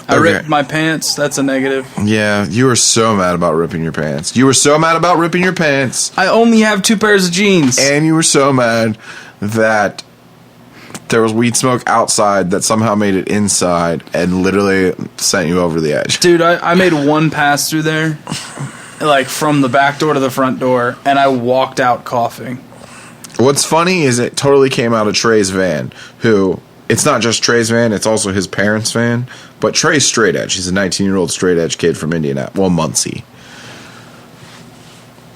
I ripped my pants. That's a negative. Yeah, you were so mad about ripping your pants. You were so mad about ripping your pants. I only have 2 pairs of jeans. And you were so mad that there was weed smoke outside that somehow made it inside and literally sent you over the edge. Dude, I made one pass through there, like from the back door to the front door, and I walked out coughing. What's funny is it totally came out of Trey's van, who, it's not just Trey's van, it's also his parents' van, but Trey's straight edge. He's a 19-year-old straight edge kid from Indianapolis, well, Muncie.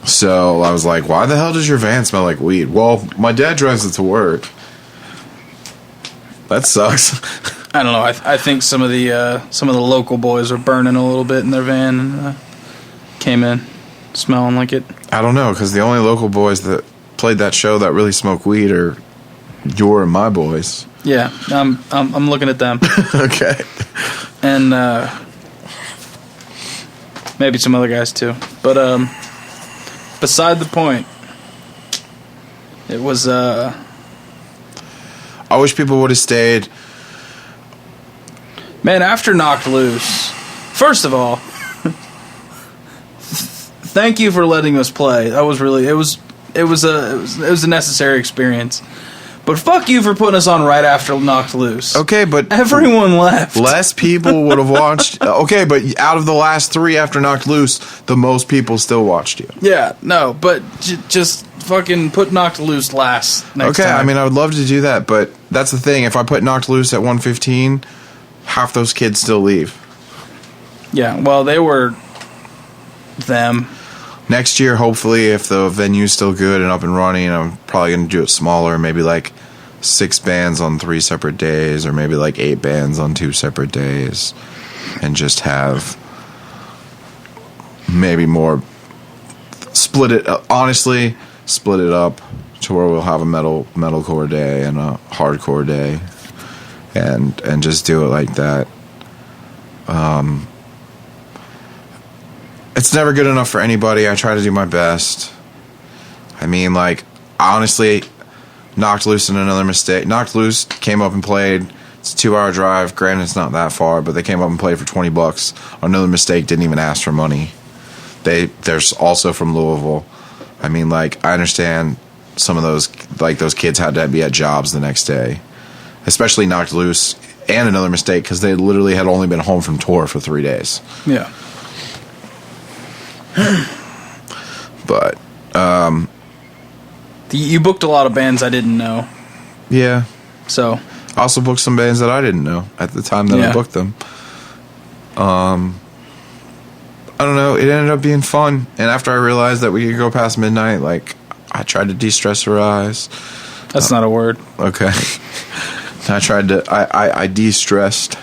So I was like, why the hell does your van smell like weed? Well, my dad drives it to work. That sucks. I don't know. I think some of the local boys were burning a little bit in their van and came in smelling like it. I don't know, because the only local boys that played that show that really smoke weed are your and my boys. Yeah, I'm looking at them. Okay. And maybe some other guys too. But beside the point, it was I wish people would have stayed. Man, after Knocked Loose, first of all, thank you for letting us play. That was really it was a necessary experience. But fuck you for putting us on right after Knocked Loose. Okay, but everyone left. Less people would have watched. Okay, but out of the last 3 after Knocked Loose, the most people still watched you. Yeah, no, but just fucking put Knocked Loose last next time. I mean, I would love to do that, but that's the thing. If I put Knocked Loose at 1:15, half those kids still leave. Yeah, well, they were them. Next year, hopefully, if the venue's still good and up and running, I'm probably going to do it smaller, maybe like 6 bands on 3 separate days, or maybe like 8 bands on 2 separate days, and just have maybe more. Split it up to where we'll have a metalcore day and a hardcore day, and just do it like that. It's never good enough for anybody. I try to do my best. I mean, like, honestly, Knocked Loose and Another Mistake. Knocked Loose came up and played. It's a 2-hour drive. Granted, it's not that far, but they came up and played for $20. Another Mistake didn't even ask for money. They're also from Louisville. I mean, like, I understand some of those, like, those kids had to be at jobs the next day. Especially Knocked Loose and Another Mistake, because they literally had only been home from tour for 3 days. Yeah. But you booked a lot of bands I didn't know. Yeah. So I also booked some bands that I didn't know at the time that I booked them. I don't know. It ended up being fun, and after I realized that we could go past midnight, like, I tried to de-stressorize. That's not a word. Okay. I de-stressed.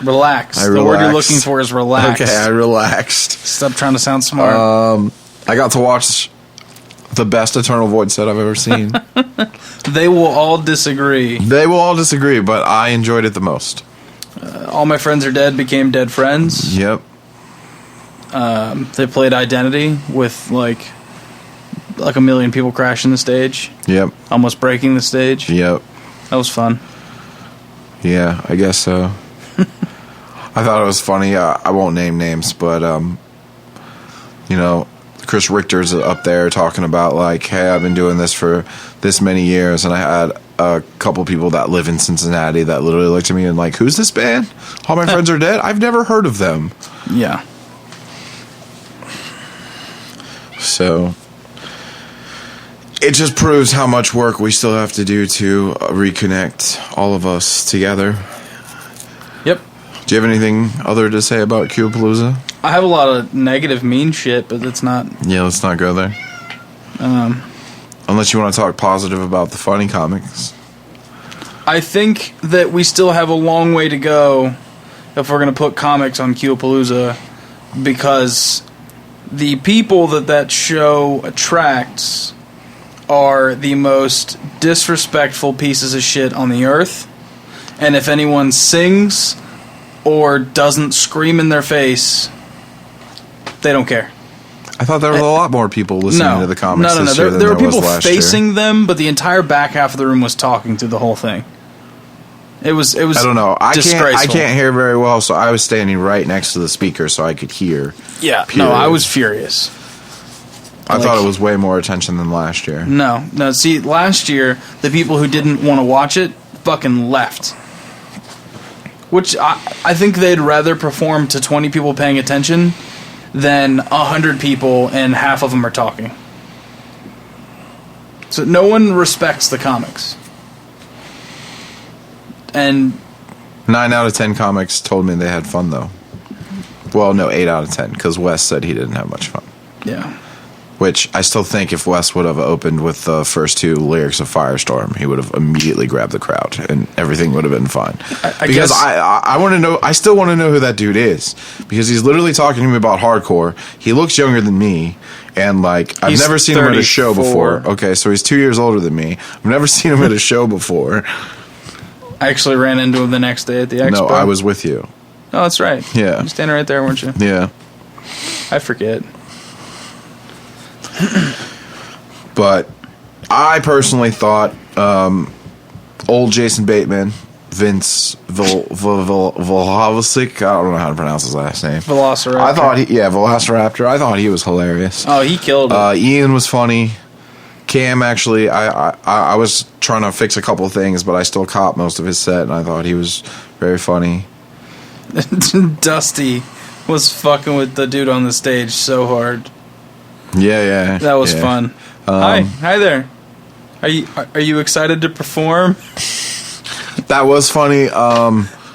Relax. The word you're looking for is relax. Okay, I relaxed. Stop trying to sound smart. I got to watch the best Eternal Void set I've ever seen. They will all disagree. But I enjoyed it the most. All My Friends Are Dead became Dead Friends. Yep. They played Identity with like a million people crashing the stage. Yep. Almost breaking the stage. Yep. That was fun. Yeah, I guess so. I thought it was funny. I won't name names, but Chris Richter's up there talking about, like, hey, I've been doing this for this many years, and I had a couple people that live in Cincinnati that literally looked at me and like, who's this band? All My Friends Are Dead? I've never heard of them. Yeah. So it just proves how much work we still have to do to reconnect all of us together. Yep. Do you have anything other to say about Qapalooza? I have a lot of negative, mean shit, but it's not. Yeah, let's not go there. Unless you want to talk positive about the funny comics. I think that we still have a long way to go if we're going to put comics on Qapalooza, because the people that show attracts are the most disrespectful pieces of shit on the earth. And if anyone sings or doesn't scream in their face, they don't care. I thought there were a lot more people listening to the comics this year than there were people was facing them, but the entire back half of the room was talking through the whole thing. It was I don't know. I can't hear very well, so I was standing right next to the speaker so I could hear. Yeah, period. No, I was furious. I thought it was way more attention than last year. No. See, last year, the people who didn't want to watch it fucking left. Which I think they'd rather perform to 20 people paying attention than 100 people and half of them are talking. So no one respects the comics. And 9 out of 10 comics told me they had fun, though. Well, no, 8 out of 10, because Wes said he didn't have much fun. yeah. Which I still think if Wes would have opened with the first 2 lyrics of Firestorm, he would have immediately grabbed the crowd and everything would have been fine. Because guess, I want to know, I still want to know who that dude is. Because he's literally talking to me about hardcore. He looks younger than me. And, like, I've never seen him at a show before. Okay, so he's 2 years older than me. I've never seen him at a show before. I actually ran into him the next day at the expo. No, I was with you. Oh, that's right. Yeah. You were standing right there, weren't you? Yeah. I forget. But I personally thought old Jason Bateman, Vince Volhovic, I don't know how to pronounce his last name. Velociraptor. I thought Velociraptor. I thought he was hilarious. Oh, he killed it. Ian was funny. Cam, actually, I was trying to fix a couple of things, but I still caught most of his set, and I thought he was very funny. Dusty was fucking with the dude on the stage so hard. Yeah. That was fun. Hi there. Are you excited to perform? That was funny.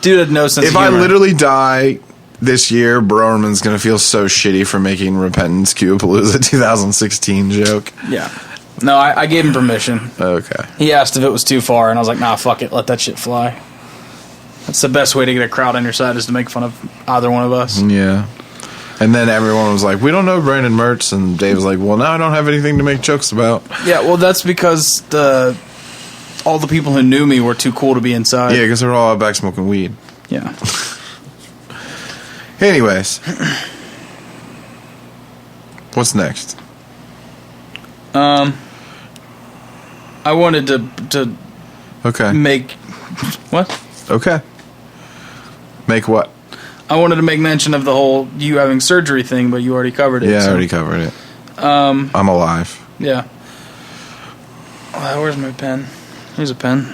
Dude had no sense if of humor. I literally die this year, Browerman's going to feel so shitty for making Repentance Qapalooza 2016 joke. Yeah. No, I gave him permission. Okay. He asked if it was too far, and I was like, nah, fuck it. Let that shit fly. That's the best way to get a crowd on your side, is to make fun of either one of us. Yeah. And then everyone was like, we don't know Brandon Mertz. And Dave was like, well, now I don't have anything to make jokes about. Yeah, well, that's because all the people who knew me were too cool to be inside. Yeah, because they're all out back smoking weed. Yeah. Anyways. What's next? I wanted to Okay. make... What? Okay. Make what? I wanted to make mention of the whole you having surgery thing, but you already covered it. Yeah, so. I already covered it. I'm alive. Yeah. Where's my pen? Here's a pen.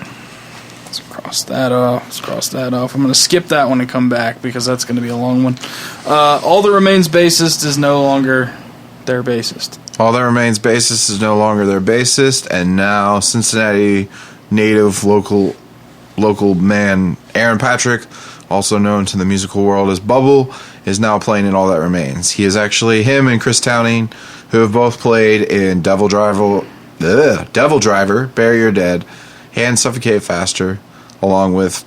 Let's cross that off. I'm going to skip that one and come back because that's going to be a long one. All that remains bassist is no longer their bassist. All that remains bassist is no longer their bassist, and now Cincinnati native local man Aaron Patrick, also known to the musical world as Bubble, is now playing in All That Remains. He is actually him and Chris Towning, who have both played in Devil Driver, Bury Your Dead, and Suffocate Faster, along with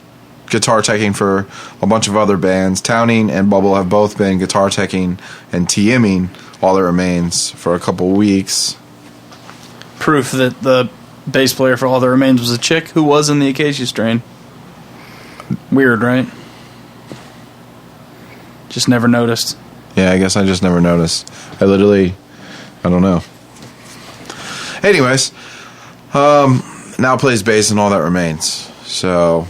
guitar teching for a bunch of other bands. Towning and Bubble have both been guitar teching and TMing All That Remains for a couple weeks. Proof that the bass player for All That Remains was a chick who was in the Acacia Strain. Weird, right? Just never noticed. Yeah, I guess I just never noticed. I don't know. Anyways, now plays bass in All That Remains. So,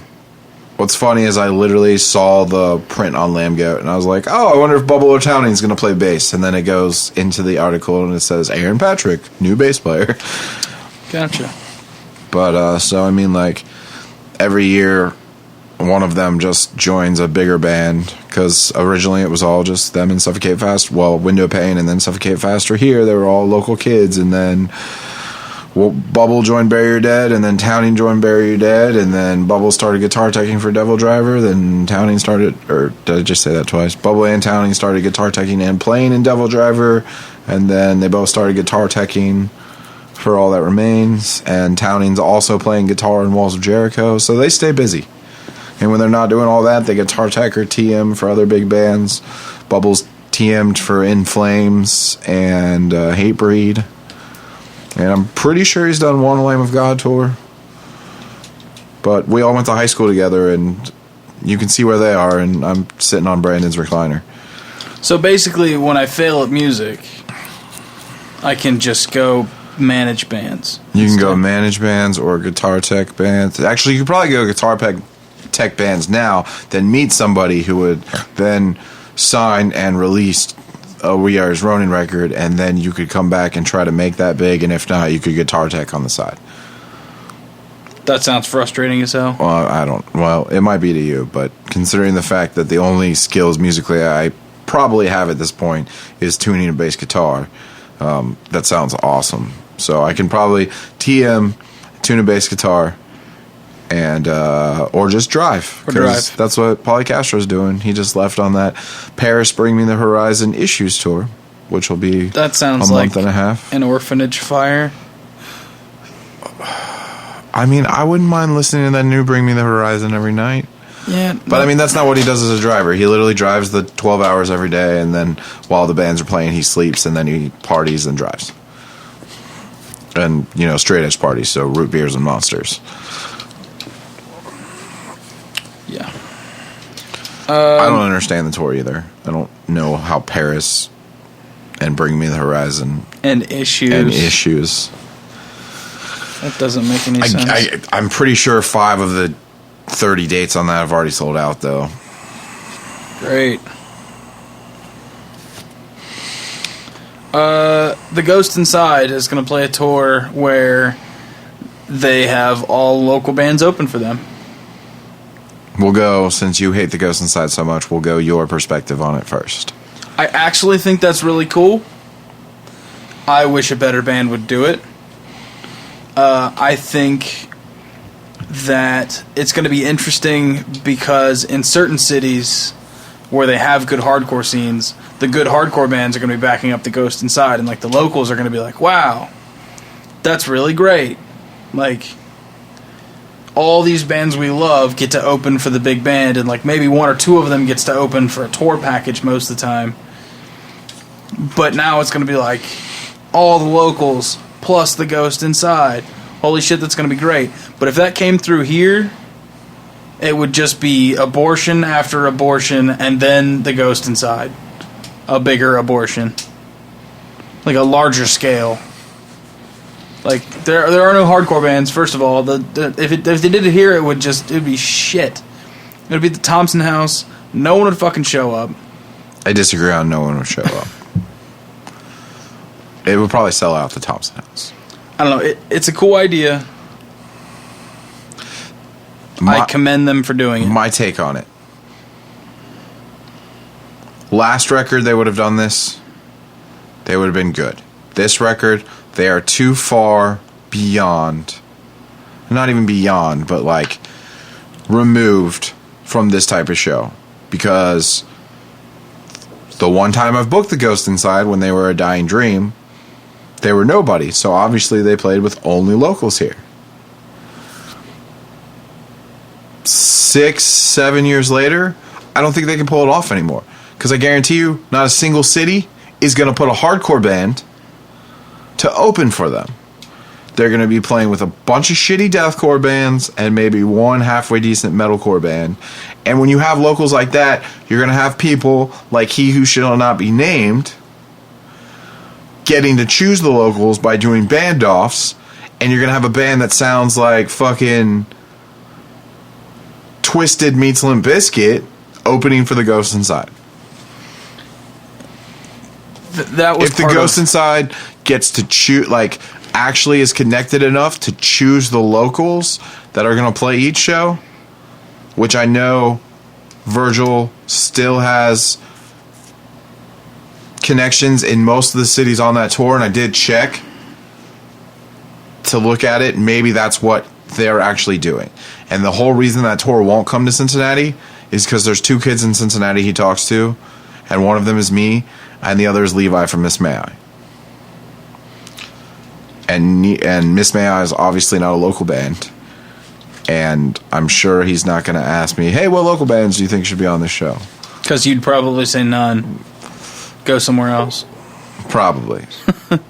what's funny is I literally saw the print on Lambgoat, and I was like, oh, I wonder if Bubble or Towning's going to play bass. And then it goes into the article, and it says, Aaron Patrick, new bass player. Gotcha. But, so, I mean, like, every year, one of them just joins a bigger band, because originally it was all just them and Suffocate Fast. Well, Window Pane and then Suffocate Faster here. They were all local kids, and then Bubble joined Bury Your Dead, and then Towning joined Bury Your Dead, and then Bubble started guitar teching for Devil Driver, then Towning started, or did I just say that twice? Bubble and Towning started guitar teching and playing in Devil Driver, and then they both started guitar teching for All That Remains, and Towning's also playing guitar in Walls of Jericho, so they stay busy. And when they're not doing all that, they guitar tech or TM for other big bands. Bubbles TM'd for In Flames and Hatebreed. And I'm pretty sure he's done one Lamb of God tour. But we all went to high school together, and you can see where they are, and I'm sitting on Brandon's recliner. So basically, when I fail at music, I can just go manage bands. You can go manage bands or guitar tech bands. Actually, you could probably go guitar tech bands now, then meet somebody who would then sign and release a We Are His Ronin record, and then you could come back and try to make that big, and if not, you could guitar tech on the side. That sounds frustrating as hell. Well, it might be to you, but considering the fact that the only skills musically I probably have at this point is tuning a bass guitar, that sounds awesome. So I can probably TM, tune a bass guitar, and or just drive. Because that's what Pauly Castro's doing. He just left on that Paris Bring Me the Horizon Issues tour, which will be that sounds a month and a half. An orphanage fire. I mean, I wouldn't mind listening to that new Bring Me the Horizon every night. Yeah. But I mean, that's not what he does as a driver. He literally drives the 12 hours every day, and then while the bands are playing, he sleeps, and then he parties and drives. And, straight edge parties, so root beers and monsters. Yeah. I don't understand the tour either. I don't know how Paris and Bring Me the Horizon and Issues. That doesn't make any sense. I'm pretty sure 5 of the 30 dates on that have already sold out, though. Great. The Ghost Inside is going to play a tour where they have all local bands open for them. We'll go, since you hate The Ghost Inside so much, we'll go your perspective on it first. I actually think that's really cool. I wish a better band would do it. I think that it's going to be interesting because in certain cities where they have good hardcore scenes, the good hardcore bands are going to be backing up the Ghost Inside, and the locals are going to be like, wow, that's really great. All these bands we love get to open for the big band, and maybe 1 or 2 of them gets to open for a tour package most of the time. But now it's going to be all the locals plus the Ghost Inside. Holy shit, that's going to be great. But if that came through here, it would just be abortion after abortion, and then the Ghost Inside. A bigger abortion. A larger scale. There are no hardcore bands, first of all. If they did it here, it would be shit. It would be the Thompson House. No one would fucking show up. I disagree on no one would show up. It would probably sell out the Thompson House. I don't know. It's a cool idea. I commend them for doing it. My take on it. Last record they would have done this, they would have been good. This record, they are too far beyond, not even beyond, but removed from this type of show. Because the one time I've booked the Ghost Inside, when they were a dying dream, they were nobody, so obviously they played with only locals here. 6, 7 years later, I don't think they can pull it off anymore. Because I guarantee you, not a single city is going to put a hardcore band to open for them. They're going to be playing with a bunch of shitty deathcore bands and maybe one halfway decent metalcore band. And when you have locals like that, you're going to have people like He Who Shall Not Be Named getting to choose the locals by doing band-offs, and you're going to have a band that sounds like fucking Twisted meets Limp Bizkit opening for the Ghost Inside. That was if the Ghost Inside gets to choose, actually is connected enough to choose the locals that are going to play each show, which I know Virgil still has connections in most of the cities on that tour, and I did check to look at it. Maybe that's what they're actually doing. And the whole reason that tour won't come to Cincinnati is because there's 2 kids in Cincinnati he talks to, and one of them is me, and the other is Levi from Miss May I. And Miss May I is obviously not a local band, and I'm sure he's not going to ask me, hey, what local bands do you think should be on this show? Because you'd probably say none. Go somewhere else. Probably.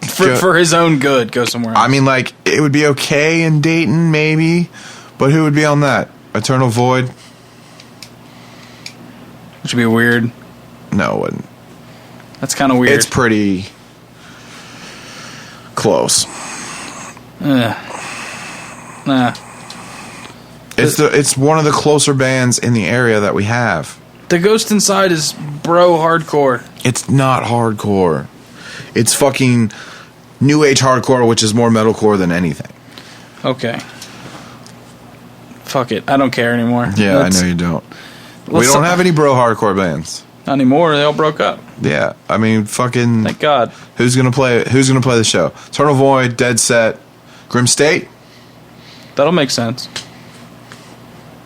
for his own good, go somewhere else. I mean, it would be okay in Dayton, maybe, but who would be on that? Eternal Void? Which would be weird. No, it wouldn't. That's kind of weird. It's pretty close. It's one of the closer bands in the area that we have. The Ghost Inside is bro hardcore. It's not hardcore. It's fucking new age hardcore, which is more metalcore than anything. Okay. Fuck it. I don't care anymore. Yeah, I know you don't. We don't have any bro hardcore bands. Not anymore. They all broke up. Yeah, I mean, fucking. Thank God. Who's gonna play the show? Eternal Void, Dead Set, Grim State. That'll make sense.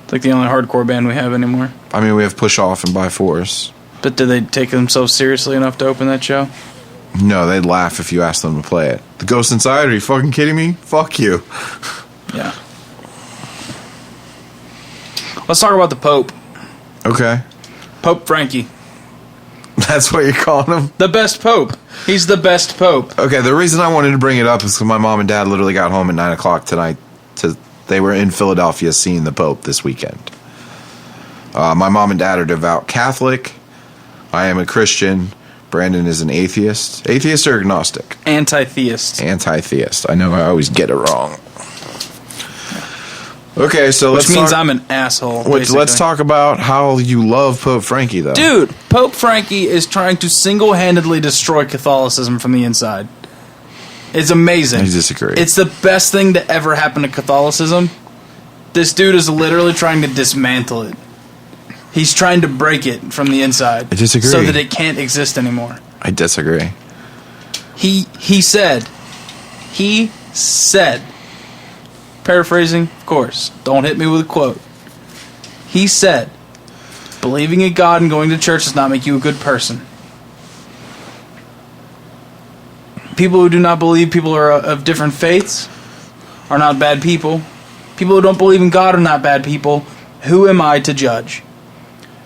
It's like the only hardcore band we have anymore. I mean, we have Push Off and By Force. But do they take themselves seriously enough to open that show? No, they'd laugh if you asked them to play it. The Ghost Inside? Are you fucking kidding me? Fuck you. Yeah. Let's talk about the Pope. Okay. Pope Frankie. That's what you're calling him? The best Pope. He's the best Pope. Okay, the reason I wanted to bring it up is because my mom and dad literally got home at 9 o'clock tonight. They were in Philadelphia seeing the Pope this weekend. My mom and dad are devout Catholic. I am a Christian. Brandon is an atheist. Atheist or agnostic? Anti-theist. Anti-theist. I know I always get it wrong. Okay, so Which means I'm an asshole. Let's talk about how you love Pope Frankie, though. Dude, Pope Frankie is trying to single-handedly destroy Catholicism from the inside. It's amazing. I disagree. It's the best thing to ever happen to Catholicism. This dude is literally trying to dismantle it. He's trying to break it from the inside. I disagree. So that it can't exist anymore. I disagree. He said, paraphrasing, of course, don't hit me with a quote. He said, believing in God and going to church does not make you a good person. People who do not believe people are of different faiths are not bad people. People who don't believe in God are not bad people. Who am I to judge?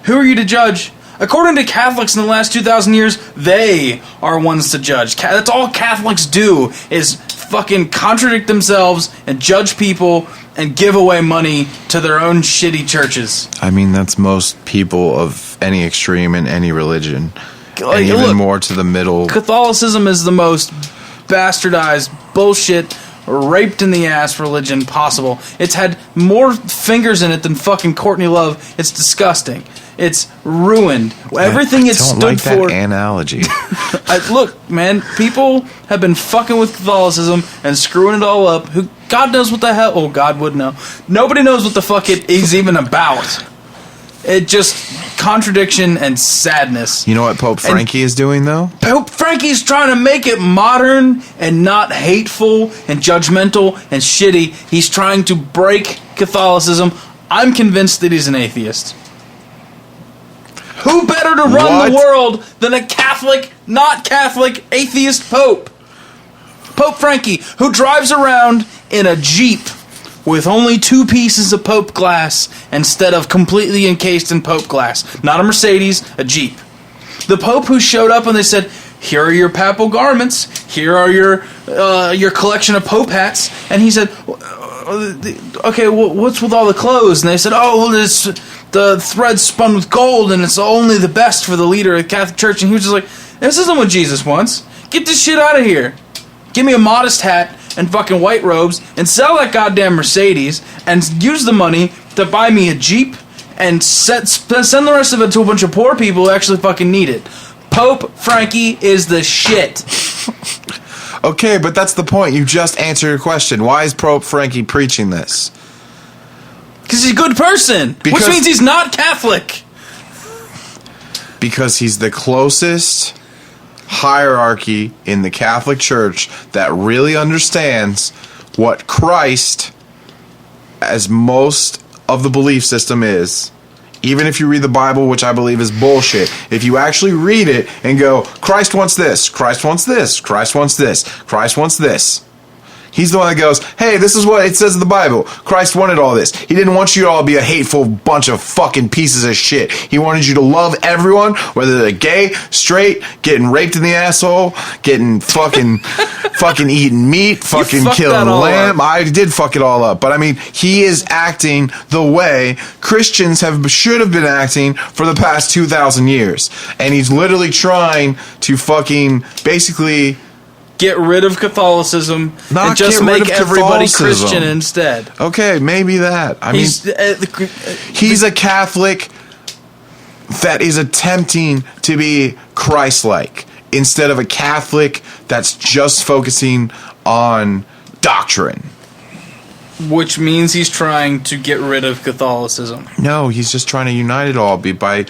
Who are you to judge? According to Catholics in the last 2,000 years, they are ones to judge. That's all Catholics do, is fucking contradict themselves and judge people and give away money to their own shitty churches. I mean, that's most people of any extreme in any religion. Like, and even look, more to the middle. Catholicism is the most bastardized, bullshit, raped in the ass religion possible. It's had more fingers in it than fucking Courtney Love. It's disgusting. It's ruined. Everything it stood like for. That analogy. Look, man, people have been fucking with Catholicism and screwing it all up. Who God knows what the hell? Oh, God would know. Nobody knows what the fuck it is even about. It just contradiction and sadness. You know what Pope Frankie is doing, though? Pope Frankie's trying to make it modern and not hateful and judgmental and shitty. He's trying to break Catholicism. I'm convinced that he's an atheist. Who better to run the world than a Catholic, not Catholic, atheist Pope? Pope Frankie, who drives around in a Jeep with only 2 pieces of Pope glass instead of completely encased in Pope glass. Not a Mercedes, a Jeep. The Pope who showed up and they said, here are your papal garments, here are your collection of Pope hats, and he said, okay, what's with all the clothes? And they said, the thread's spun with gold and it's only the best for the leader of the Catholic Church. And he was just like, this isn't what Jesus wants. Get this shit out of here. Give me a modest hat and fucking white robes and sell that goddamn Mercedes and use the money to buy me a Jeep and send the rest of it to a bunch of poor people who actually fucking need it. Pope Frankie is the shit. Okay, but that's the point. You just answered your question. Why is Pope Frankie preaching this? Because he's a good person. Which means he's not Catholic. Because he's the closest hierarchy in the Catholic Church that really understands what Christ, as most of the belief system is. Even if you read the Bible, which I believe is bullshit, if you actually read it and go, Christ wants this, Christ wants this, Christ wants this, Christ wants this. He's the one that goes, hey, this is what it says in the Bible. Christ wanted all this. He didn't want you to all be a hateful bunch of fucking pieces of shit. He wanted you to love everyone, whether they're gay, straight, getting raped in the asshole, getting fucking eating meat, fucking killing lamb. I did fuck it all up. But I mean, he is acting the way Christians should have been acting for the past 2,000 years. And he's literally trying to fucking basically get rid of Catholicism and just make everybody Christian instead. Okay, maybe that. I mean, he's a Catholic that is attempting to be Christ-like instead of a Catholic that's just focusing on doctrine. Which means he's trying to get rid of Catholicism. No, he's just trying to unite it all. By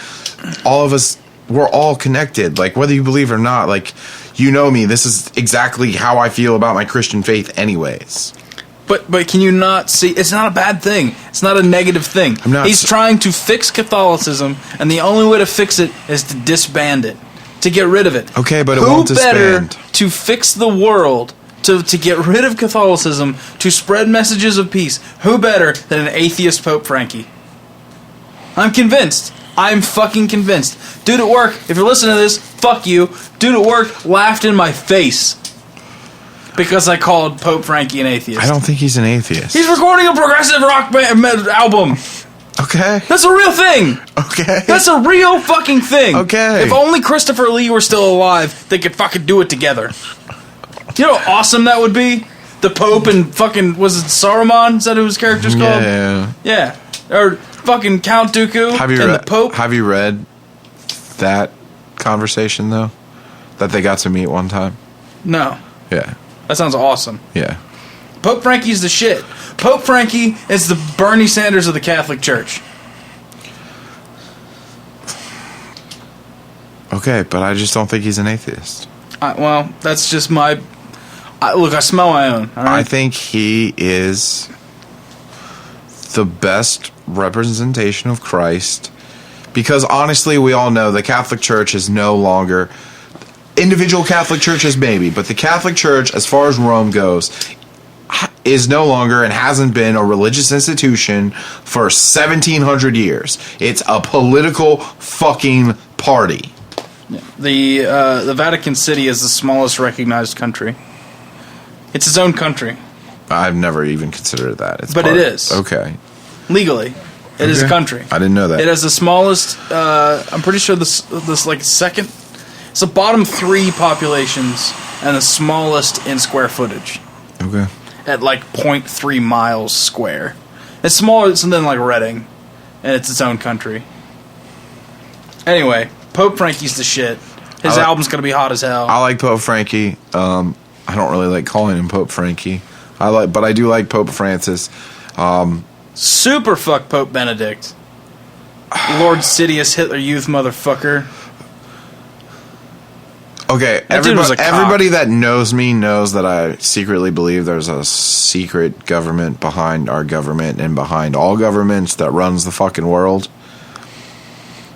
all of us, we're all connected. Like, whether you believe or not, like, you know me. This is exactly how I feel about my Christian faith anyways. But can you not see? It's not a bad thing. It's not a negative thing. He's trying to fix Catholicism, and the only way to fix it is to disband it, to get rid of it. Okay, but it won't disband. Who better to fix the world, to get rid of Catholicism, to spread messages of peace? Who better than an atheist Pope Frankie? I'm convinced. I'm fucking convinced. Dude at work, if you're listening to this, fuck you. Dude at work laughed in my face because I called Pope Frankie an atheist. I don't think he's an atheist. He's recording a progressive rock album. Okay. That's a real thing. Okay. That's a real fucking thing. Okay. If only Christopher Lee were still alive, they could fucking do it together. You know how awesome that would be? The Pope and fucking, was it Saruman? Is that who his character's called? Yeah. Or fucking Count Dooku the Pope. Have you read that conversation, though? That they got to meet one time? No. Yeah. That sounds awesome. Yeah. Pope Frankie's the shit. Pope Frankie is the Bernie Sanders of the Catholic Church. Okay, but I just don't think he's an atheist. Well, that's just my... look, I smell my own. All right? I think he is the best representation of Christ, because honestly, we all know the Catholic Church is no longer... Individual Catholic churches, maybe, but the Catholic Church, as far as Rome goes, is no longer and hasn't been a religious institution for 1,700 years. It's a political fucking party. The Vatican City is the smallest recognized country. It's its own country. I've never even considered that. It is. Okay. Legally, it is a country. I didn't know that. It has the smallest, I'm pretty sure this like second... It's the bottom 3 populations and the smallest in square footage. Okay. At like 0.3 miles square. It's smaller than like Reading, and it's its own country. Anyway, Pope Frankie's the shit. His album's gonna be hot as hell. I like Pope Frankie. I don't really like calling him Pope Frankie. But I do like Pope Francis. Super fuck Pope Benedict. Lord Sidious Hitler Youth motherfucker. Okay, everybody that knows me knows that I secretly believe there's a secret government behind our government and behind all governments that runs the fucking world.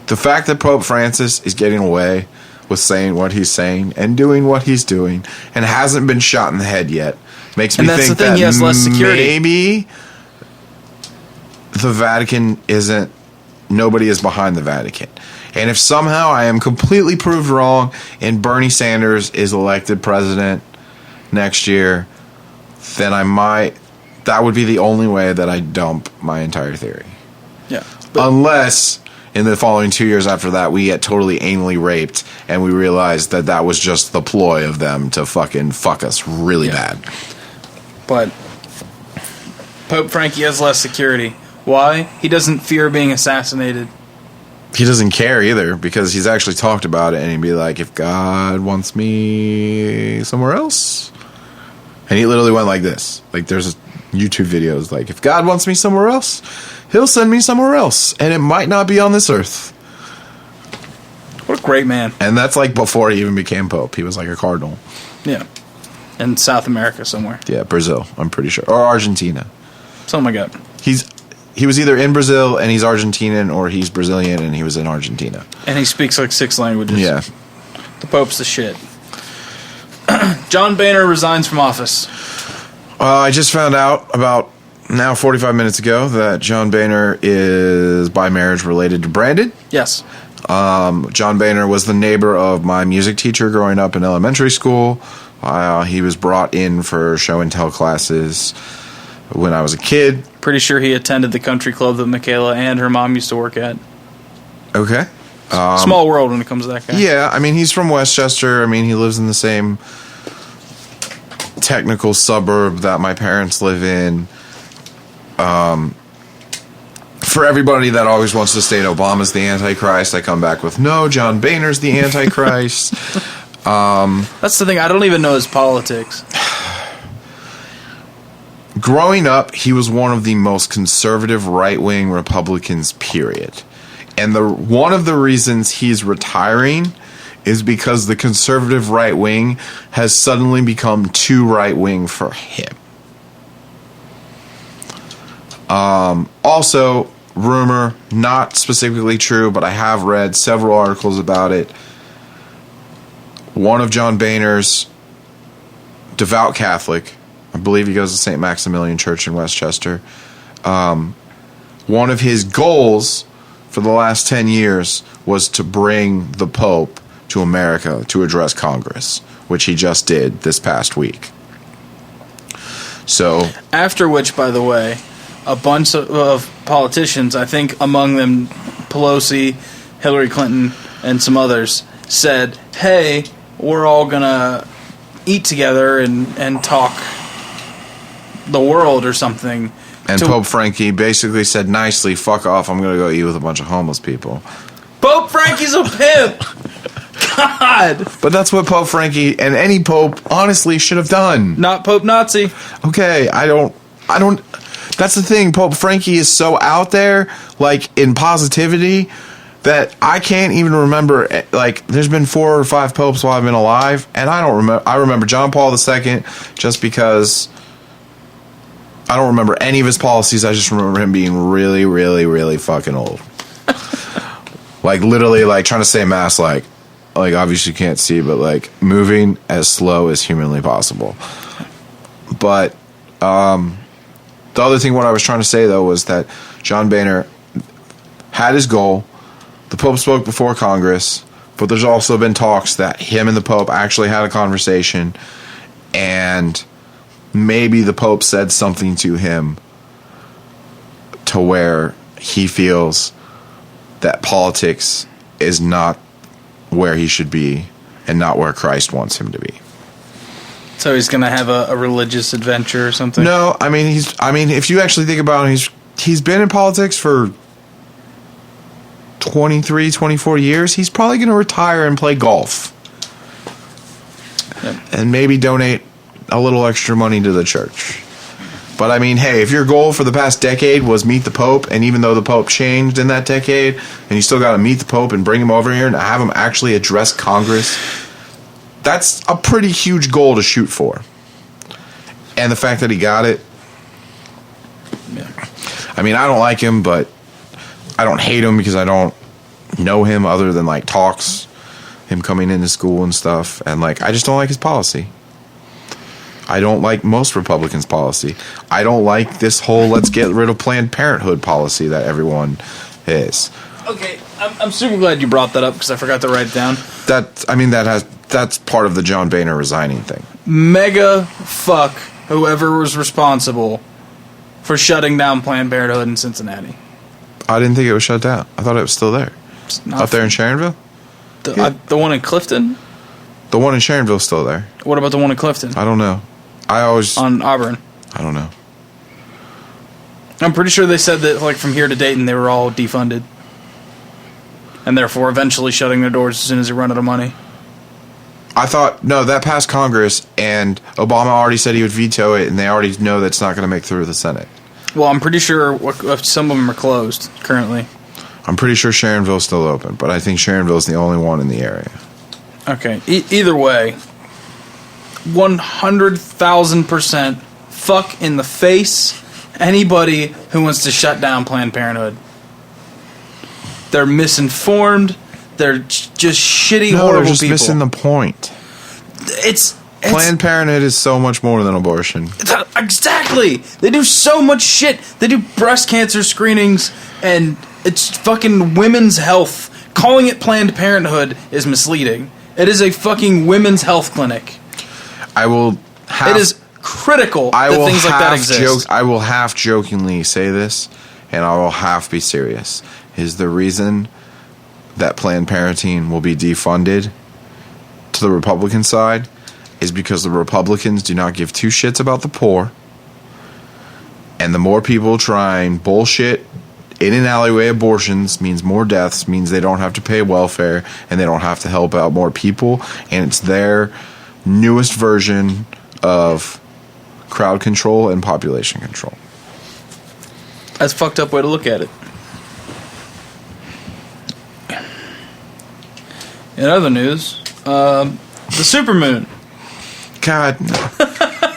The fact that Pope Francis is getting away with saying what he's saying and doing what he's doing and hasn't been shot in the head yet makes me think that he has less security. Maybe the Vatican isn't... Nobody is behind the Vatican. And if somehow I am completely proved wrong and Bernie Sanders is elected president next year, then that would be the only way that I dump my entire theory. Yeah. Unless in the following 2 years after that we get totally anally raped and we realize that was just the ploy of them to fucking fuck us really bad. But Pope Frankie has less security. Why? He doesn't fear being assassinated. He doesn't care either, because he's actually talked about it, and he'd be like, if God wants me somewhere else. And he literally went like this. Like, there's YouTube videos like, if God wants me somewhere else, he'll send me somewhere else, and it might not be on this earth. What a great man. And that's like before he even became Pope. He was like a cardinal. Yeah. In South America somewhere. Yeah, Brazil, I'm pretty sure. Or Argentina. Something like that. He was either in Brazil and he's Argentinian, or he's Brazilian and he was in Argentina. And he speaks like 6 languages. Yeah. The Pope's the shit. John Boehner resigns from office. I just found out about now 45 minutes ago that John Boehner is by marriage related to Brandon. Yes. John Boehner was the neighbor of my music teacher growing up in elementary school. He was brought in for show and tell classes when I was a kid. Pretty sure he attended the country club that Michaela and her mom used to work at. Okay. Small world when it comes to that guy. Yeah, I mean, he's from Westchester. I mean, he lives in the same technical suburb that my parents live in. For everybody that always wants to state Obama's the Antichrist, I come back with, no, John Boehner's the Antichrist. That's the thing. I don't even know his politics. growing up, he was one of the most conservative right-wing Republicans, period. And one of the reasons he's retiring is because the conservative right wing has suddenly become too right wing for him. Also, rumor, not specifically true, but I have read several articles about it. One of John Boehner's, devout Catholic, I believe he goes to St. Maximilian Church in Westchester. One of his goals for the last 10 years was to bring the Pope to America to address Congress, which he just did this past week. So, after which, by the way, a bunch of politicians, I think among them Pelosi, Hillary Clinton, and some others, said, hey, we're all going to eat together and talk the world or something. And Pope Frankie basically said nicely, fuck off, I'm going to go eat with a bunch of homeless people. Pope Frankie's a pimp! God! But that's what Pope Frankie and any pope honestly should have done. Not Pope Nazi. Okay, I don't. That's the thing. Pope Frankie is so out there, like, in positivity, that I can't even remember. Like, there's been 4 or 5 popes while I've been alive, and I don't remember. I remember John Paul II just because I don't remember any of his policies. I just remember him being really, really, really fucking old. Like, literally, like, trying to say mass, like obviously you can't see, but like moving as slow as humanly possible. But the other thing, what I was trying to say though, was that John Boehner had his goal. The Pope spoke before Congress, but there's also been talks that him and the Pope actually had a conversation, and maybe the Pope said something to him to where he feels that politics is not where he should be and not where Christ wants him to be. So he's going to have a religious adventure or something? No, I mean if you actually think about it, he's been in politics for 23, 24 years. He's probably going to retire and play golf. Yep. And maybe donate a little extra money to the church. But I mean, hey, if your goal for the past decade was meet the Pope, and even though the Pope changed in that decade, and you still got to meet the Pope and bring him over here and have him actually address Congress, that's a pretty huge goal to shoot for. And the fact that he got it, yeah. I mean, I don't like him, but I don't hate him because I don't know him other than like talks, him coming into school and stuff, and like I just don't like his policy. I don't like most Republicans' policy. I don't like this whole let's get rid of Planned Parenthood policy that everyone is. Okay, I'm super glad you brought that up because I forgot to write it down. That's part of the John Boehner resigning thing. Mega fuck whoever was responsible for shutting down Planned Parenthood in Cincinnati. I didn't think it was shut down. I thought it was still there. Up there in Sharonville? The one in Clifton? The one in Sharonville is still there. What about the one in Clifton? I don't know. On Auburn. I don't know. I'm pretty sure they said that like from here to Dayton they were all defunded. And therefore eventually shutting their doors as soon as they run out of money. I thought, no, that passed Congress and Obama already said he would veto it, and they already know that's not going to make through the Senate. Well, I'm pretty sure some of them are closed currently. I'm pretty sure Sharonville's still open, but I think Sharonville's the only one in the area. Okay, either way, 100,000% fuck in the face anybody who wants to shut down Planned Parenthood. They're misinformed. They're just shitty, horrible they're just people. Missing the point. It's Planned Parenthood is so much more than abortion. Exactly. They do so much shit. They do breast cancer screenings, and it's fucking women's health. Calling it Planned Parenthood is misleading. It is a fucking women's health clinic. It is critical that things like that exist. I will half jokingly say this, and I will half be serious. Is the reason that Planned Parenting will be defunded to the Republican side is because the Republicans do not give two shits about the poor, and the more people trying bullshit in an alleyway abortions means more deaths, means they don't have to pay welfare, and they don't have to help out more people, and it's their newest version of crowd control and population control. That's a fucked up way to look at it. In other news, the supermoon. God,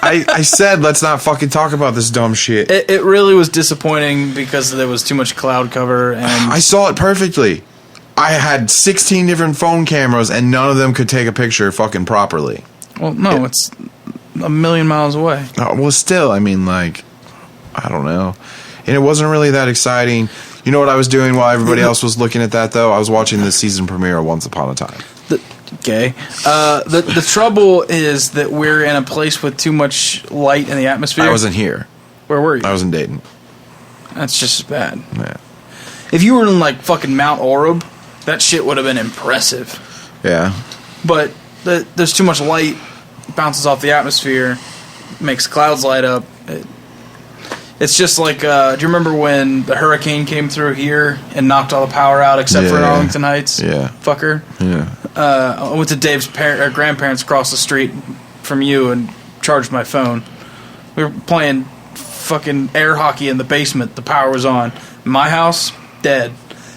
I said let's not fucking talk about this dumb shit. It really was disappointing because there was too much cloud cover, and I saw it perfectly. I had 16 different phone cameras, and none of them could take a picture fucking properly. well, no, it's a million miles away. Well, still, I mean, like, I don't know. And it wasn't really that exciting. You know what I was doing while everybody else was looking at that, though? I was watching the season premiere of Once Upon a Time. The trouble is that we're in a place with too much light in the atmosphere. I wasn't here. Where were you? I was in Dayton. That's just as bad. Yeah. If you were in, like, fucking Mount Orab, that shit would have been impressive. Yeah. But there's too much light, bounces off the atmosphere, makes clouds light up. It's just like, do you remember when the hurricane came through here and knocked all the power out except for in Arlington Heights? Yeah. Fucker. Yeah. I went to Dave's grandparents across the street from you and charged my phone. We were playing fucking air hockey in the basement. The power was on. My house, dead.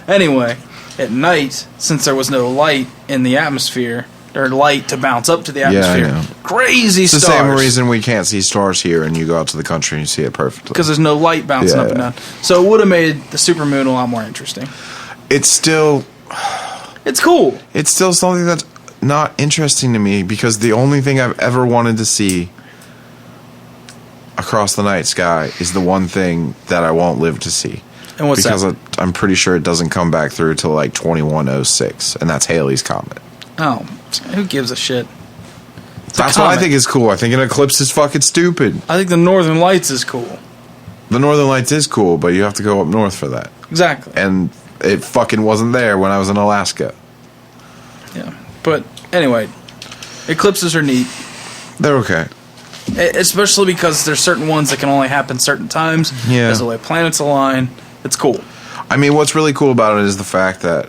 Anyway, at night, since there was no light in the atmosphere, or light to bounce up to the atmosphere, Yeah, crazy it's stars. the same reason we can't see stars here, and you go out to the country and you see it perfectly. Because there's no light bouncing up and down. So it would have made the supermoon a lot more interesting. It's still cool. It's still something that's not interesting to me, because the only thing I've ever wanted to see across the night sky is the one thing that I won't live to see. And what's because that? I'm pretty sure it doesn't come back through till like 2106, and that's Halley's Comet. Oh, who gives a shit? That's what I think is cool. I think an eclipse is fucking stupid. I think the Northern Lights is cool. The Northern Lights is cool, but you have to go up north for that. Exactly. And it fucking wasn't there when I was in Alaska. Yeah. But anyway, eclipses are neat. They're okay. Especially because there's certain ones that can only happen certain times. Yeah. There's the way planets align. It's cool. I mean, what's really cool about it is the fact that,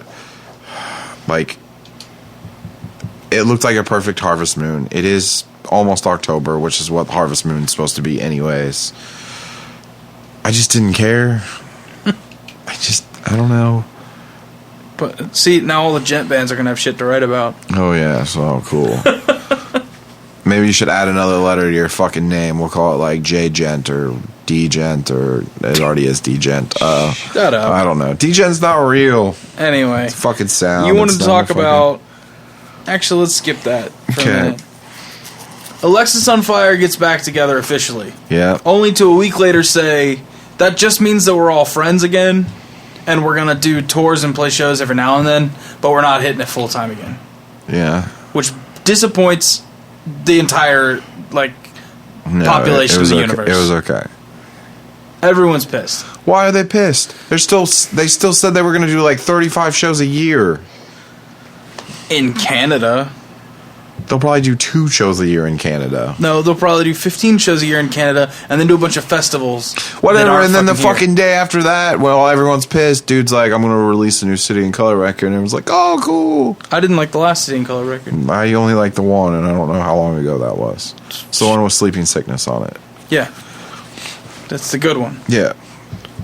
like, it looked like a perfect harvest moon. It is almost October, which is what harvest moon's supposed to be anyways. I just didn't care. I don't know. But see, now all the gent bands are going to have shit to write about. Oh, yeah, so cool. Maybe you should add another letter to your fucking name. We'll call it like J-Gent or D-Gent, or it already is D-Gent. Shut up. I don't know. D-Gent's not real. Anyway. It's fucking sound. You wanted to talk about... Actually, let's skip that for a minute. Alexis on Fire gets back together officially. Yeah. Only to a week later say, that just means that we're all friends again, and we're going to do tours and play shows every now and then, but we're not hitting it full time again. Yeah. Which disappoints the entire, population of the universe. It was okay. Everyone's pissed. Why are they pissed? They still said they were going to do like 35 shows a year. In Canada. They'll probably do 2 shows a year in Canada. No, they'll probably do 15 shows a year in Canada and then do a bunch of festivals. Whatever, and then the fucking day after that, well, everyone's pissed. Dude's like, I'm going to release a new City and Color record. And everyone's like, oh, cool. I didn't like the last City and Color record. I only like the one, and I don't know how long ago that was. It's the one with Sleeping Sickness on it. Yeah. That's the good one. Yeah.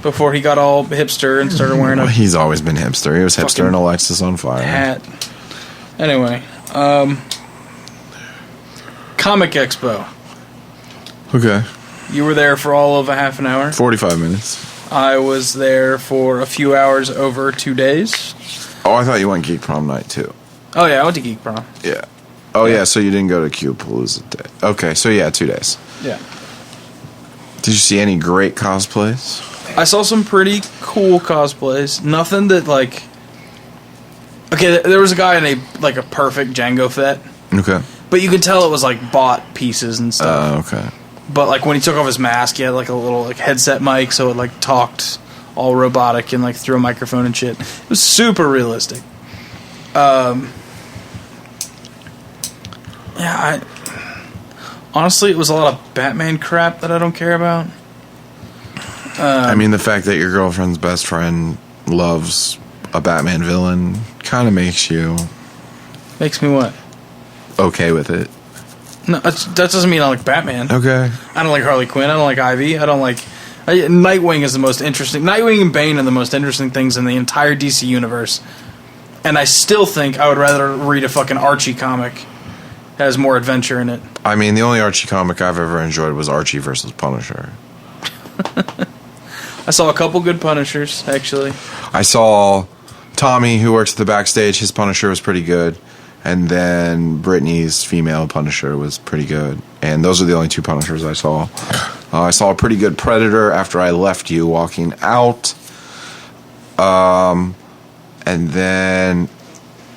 Before he got all hipster and started wearing a... He's always been hipster. He was hipster in Alexis on Fire. Hat. Anyway, Comic Expo. Okay. You were there for all of a half an hour. 45 minutes. I was there for a few hours over 2 days. Oh, I thought you went Geek Prom night, too. Oh, yeah, I went to Geek Prom. Yeah. Oh, yeah, so you didn't go to Qapalooza day. Okay, so yeah, 2 days. Yeah. Did you see any great cosplays? I saw some pretty cool cosplays. Nothing that, Okay, there was a guy in a perfect Django Fett. Okay. But you could tell it was, bought pieces and stuff. Okay. But, when he took off his mask, he had, a little, headset mic, so it, talked all robotic and, through a microphone and shit. It was super realistic. Yeah, honestly, it was a lot of Batman crap that I don't care about. I mean, the fact that your girlfriend's best friend loves a Batman villain kind of makes you... Makes me what? Okay with it. No, that doesn't mean I like Batman. Okay. I don't like Harley Quinn. I don't like Ivy. I don't like... Nightwing is the most interesting... Nightwing and Bane are the most interesting things in the entire DC universe. And I still think I would rather read a fucking Archie comic that has more adventure in it. I mean, the only Archie comic I've ever enjoyed was Archie versus Punisher. I saw a couple good Punishers, actually. I saw Tommy, who works at the backstage. His Punisher was pretty good. And then Brittany's female Punisher was pretty good. And those are the only two Punishers I saw. I saw a pretty good Predator after I left you walking out. And then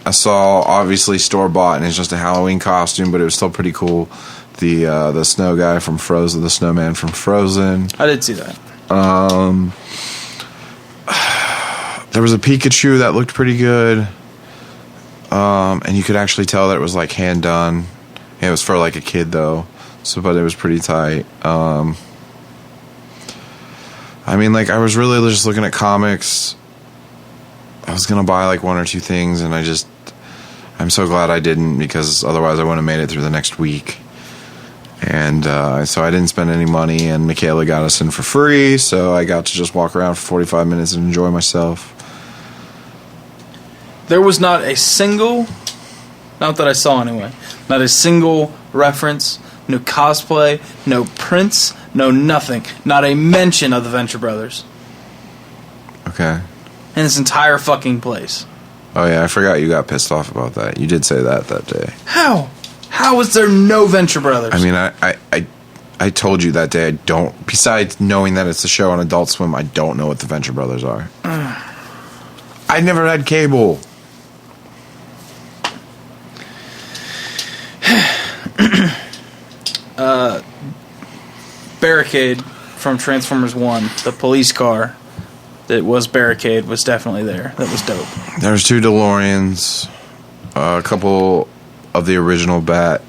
I saw, obviously, store-bought, and it's just a Halloween costume, but it was still pretty cool. The snow guy from Frozen, the snowman from Frozen. I did see that. There was a Pikachu that looked pretty good. And you could actually tell that it was like hand done. It was for like a kid though, but it was pretty tight. I mean, like, I was really just looking at comics. I was gonna buy like one or two things, and I'm so glad I didn't, because otherwise I wouldn't have made it through the next week. And so I didn't spend any money, and Michaela got us in for free, so I got to just walk around for 45 minutes and enjoy myself. There was not a single, not that I saw anyway, not a single reference, no cosplay, no prints, no nothing. Not a mention of the Venture Brothers. Okay. In this entire fucking place. Oh yeah, I forgot you got pissed off about that. You did say that day. How? How is there no Venture Brothers? I mean, I told you that day I don't, besides knowing that it's a show on Adult Swim, I don't know what the Venture Brothers are. I never had cable. Barricade from Transformers 1, the police car that was Barricade, was definitely there. That was dope. There's 2 DeLoreans, a couple of the original Bat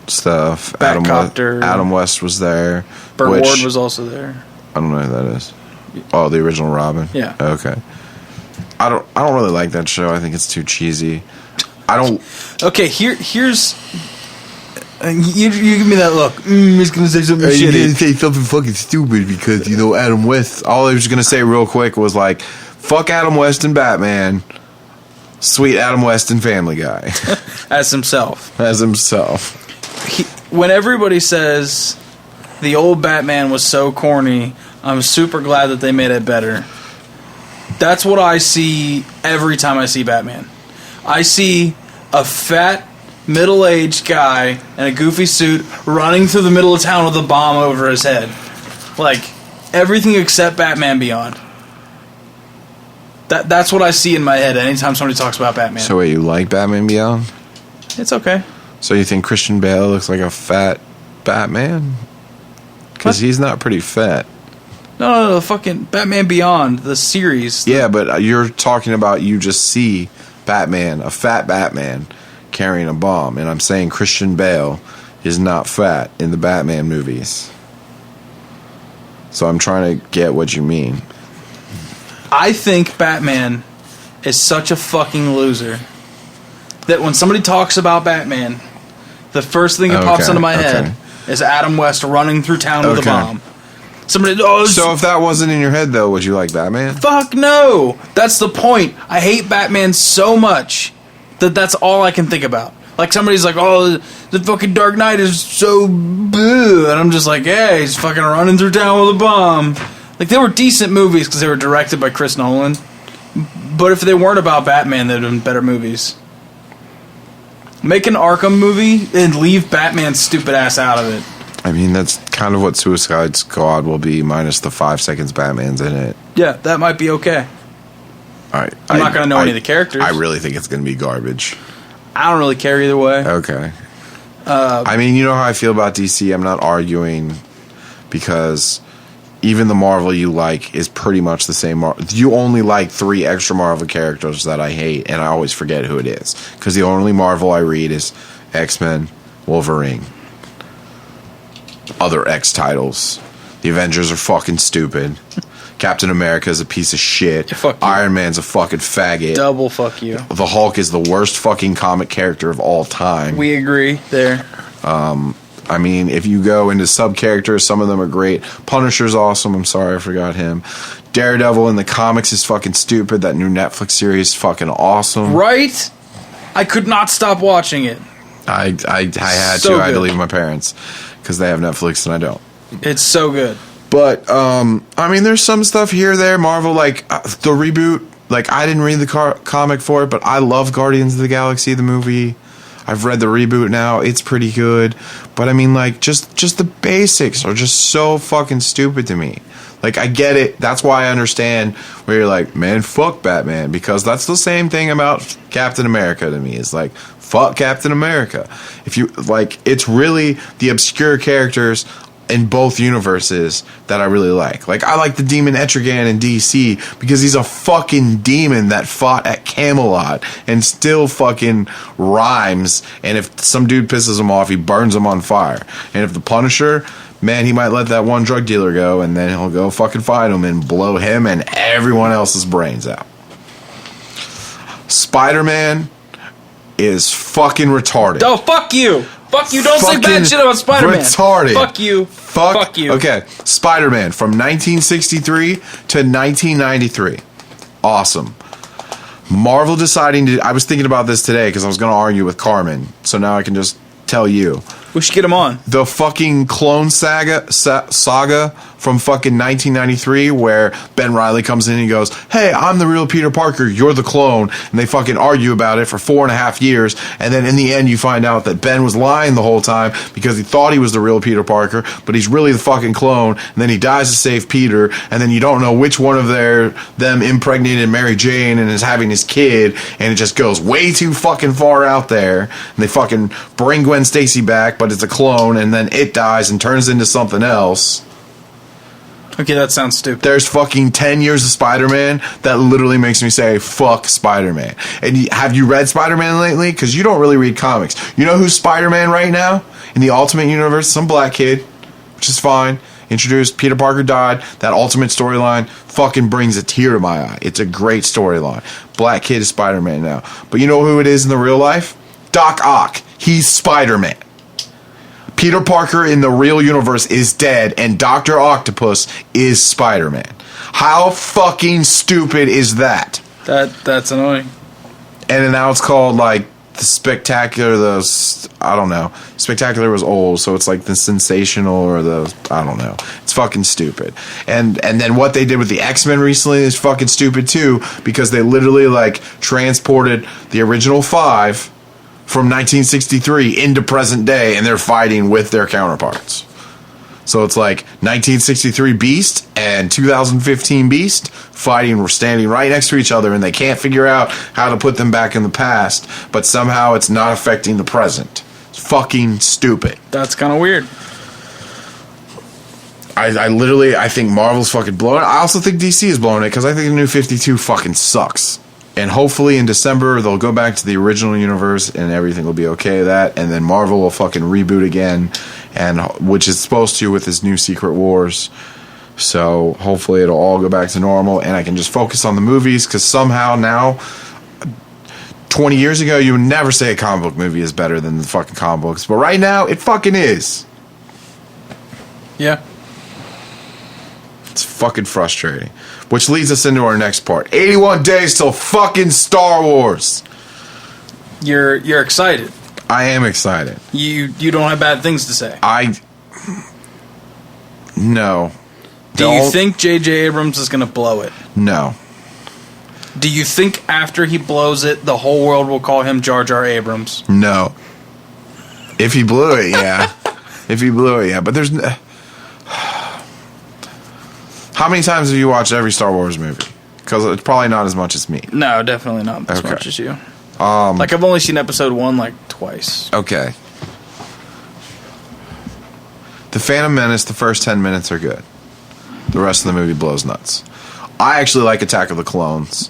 stuff. Batcopter. Adam West was there. Burt Ward was also there. I don't know who that is. Oh, the original Robin? Yeah. Okay. I don't really like that show. I think it's too cheesy. I don't... Okay, here's... You give me that look. He's gonna say something shitty. You're gonna say something fucking stupid because, Adam West. All I was gonna say real quick was like, fuck Adam West and Batman. Sweet Adam West and Family Guy. As himself. When everybody says the old Batman was so corny, I'm super glad that they made it better. That's what I see every time I see Batman. I see a fat, middle-aged guy in a goofy suit running through the middle of town with a bomb over his head. Like, everything except Batman Beyond. That's what I see in my head anytime somebody talks about Batman. So wait, you like Batman Beyond? It's okay. So you think Christian Bale looks like a fat Batman? Because he's not pretty fat. No, fucking Batman Beyond, the series. Yeah, but you're talking about you just see Batman, a fat Batman, carrying a bomb, and I'm saying Christian Bale is not fat in the Batman movies. So I'm trying to get what you mean. I think Batman is such a fucking loser that when somebody talks about Batman, the first thing that pops into my head is Adam West running through town with a bomb. So if that wasn't in your head, though, would you like Batman? Fuck no! That's the point. I hate Batman so much that's all I can think about. Like, somebody's like, oh, the fucking Dark Knight is so bleh. And I'm just like, yeah, he's fucking running through town with a bomb. Like, they were decent movies because they were directed by Chris Nolan. But if they weren't about Batman, they'd have been better movies. Make an Arkham movie and leave Batman's stupid ass out of it. I mean, that's kind of what Suicide Squad will be, minus the 5 seconds Batman's in it. Yeah, that might be okay. I'm not going to know any of the characters. I really think it's going to be garbage. I don't really care either way. Okay. I mean, you know how I feel about DC. I'm not arguing because even the Marvel you like is pretty much the same. You only like 3 extra Marvel characters that I hate, and I always forget who it is. Because the only Marvel I read is X-Men, Wolverine, other X titles. The Avengers are fucking stupid. Captain America is a piece of shit. Iron Man's a fucking faggot. Double fuck you. The Hulk is the worst fucking comic character of all time. We agree there. I mean, if you go into sub-characters, some of them are great. Punisher's awesome. I'm sorry, I forgot him. Daredevil in the comics is fucking stupid. That new Netflix series is fucking awesome. Right? I could not stop watching it. I had So to. I had to good. leave my parents because they have Netflix and I don't. It's so good. But, I mean, there's some stuff here or there. Marvel, like, the reboot. Like, I didn't read the comic for it, but I love Guardians of the Galaxy, the movie. I've read the reboot now. It's pretty good. But, I mean, like, just the basics are just so fucking stupid to me. Like, I get it. That's why I understand where you're like, man, fuck Batman. Because that's the same thing about Captain America to me. It's like, fuck Captain America. If you, like, it's really the obscure characters in both universes that I really like. Like, I like the demon Etrigan in DC because he's a fucking demon that fought at Camelot and still fucking rhymes. And if some dude pisses him off, he burns him on fire. And if the Punisher, man, he might let that one drug dealer go and then he'll go fucking find him and blow him and everyone else's brains out. Spider-Man is fucking retarded. Oh, fuck you! Fuck you! Don't say Fucking bad shit about Spider-Man. retarded. Fuck you! Fuck you! Okay, Spider-Man from 1963 to 1993. Awesome. Marvel deciding to... I was thinking about this today because I was going to argue with Carmen. So now I can just tell you. We should get him on. The fucking clone saga from fucking 1993 where Ben Reilly comes in and he goes, hey, I'm the real Peter Parker, you're the clone. And they fucking argue about it for 4.5 years. And then in the end you find out that Ben was lying the whole time because he thought he was the real Peter Parker, but he's really the fucking clone. And then he dies to save Peter. And then you don't know which one of them impregnated Mary Jane and is having his kid. And it just goes way too fucking far out there. And they fucking bring Gwen Stacy back, but it's a clone, and then it dies and turns into something else. Okay, that sounds stupid. There's fucking 10 years of Spider-Man that literally makes me say, fuck Spider-Man. And have you read Spider-Man lately? Because you don't really read comics. You know who's Spider-Man right now? In the Ultimate Universe? Some black kid, which is fine. Introduced, Peter Parker died. That Ultimate storyline fucking brings a tear to my eye. It's a great storyline. Black kid is Spider-Man now. But you know who it is in the real life? Doc Ock. He's Spider-Man. Peter Parker in the real universe is dead, and Dr. Octopus is Spider-Man. How fucking stupid is that? That's annoying. And then now it's called, like, the Spectacular, I don't know. Spectacular was old, so it's like the Sensational or the, I don't know. It's fucking stupid. And then what they did with the X-Men recently is fucking stupid too, because they literally, like, transported the original 5 from 1963 into present day, and they're fighting with their counterparts. So it's like 1963 Beast and 2015 Beast fighting, standing right next to each other, and they can't figure out how to put them back in the past, but somehow it's not affecting the present. It's fucking stupid. That's kind of weird. I think Marvel's fucking blowing it. I also think DC is blowing it, because I think the new 52 fucking sucks. And hopefully in December they'll go back to the original universe and everything will be okay with that. And then Marvel will fucking reboot again, and which is supposed to with this new Secret Wars. So hopefully it'll all go back to normal, and I can just focus on the movies, because somehow now, 20 years ago, you would never say a comic book movie is better than the fucking comic books. But right now, it fucking is. Yeah. It's fucking frustrating. Which leads us into our next part. 81 days till fucking Star Wars. You're excited. I am excited. You don't have bad things to say. No. Do you think J.J. Abrams is going to blow it? No. Do you think after he blows it, the whole world will call him Jar Jar Abrams? No. If he blew it, yeah. If he blew it, yeah. But there's... How many times have you watched every Star Wars movie? Because it's probably not as much as me. No, definitely not as Okay. much as you. Like, I've only seen episode 1, like, twice. Okay. The Phantom Menace, the first 10 minutes are good. The rest of the movie blows nuts. I actually like Attack of the Clones.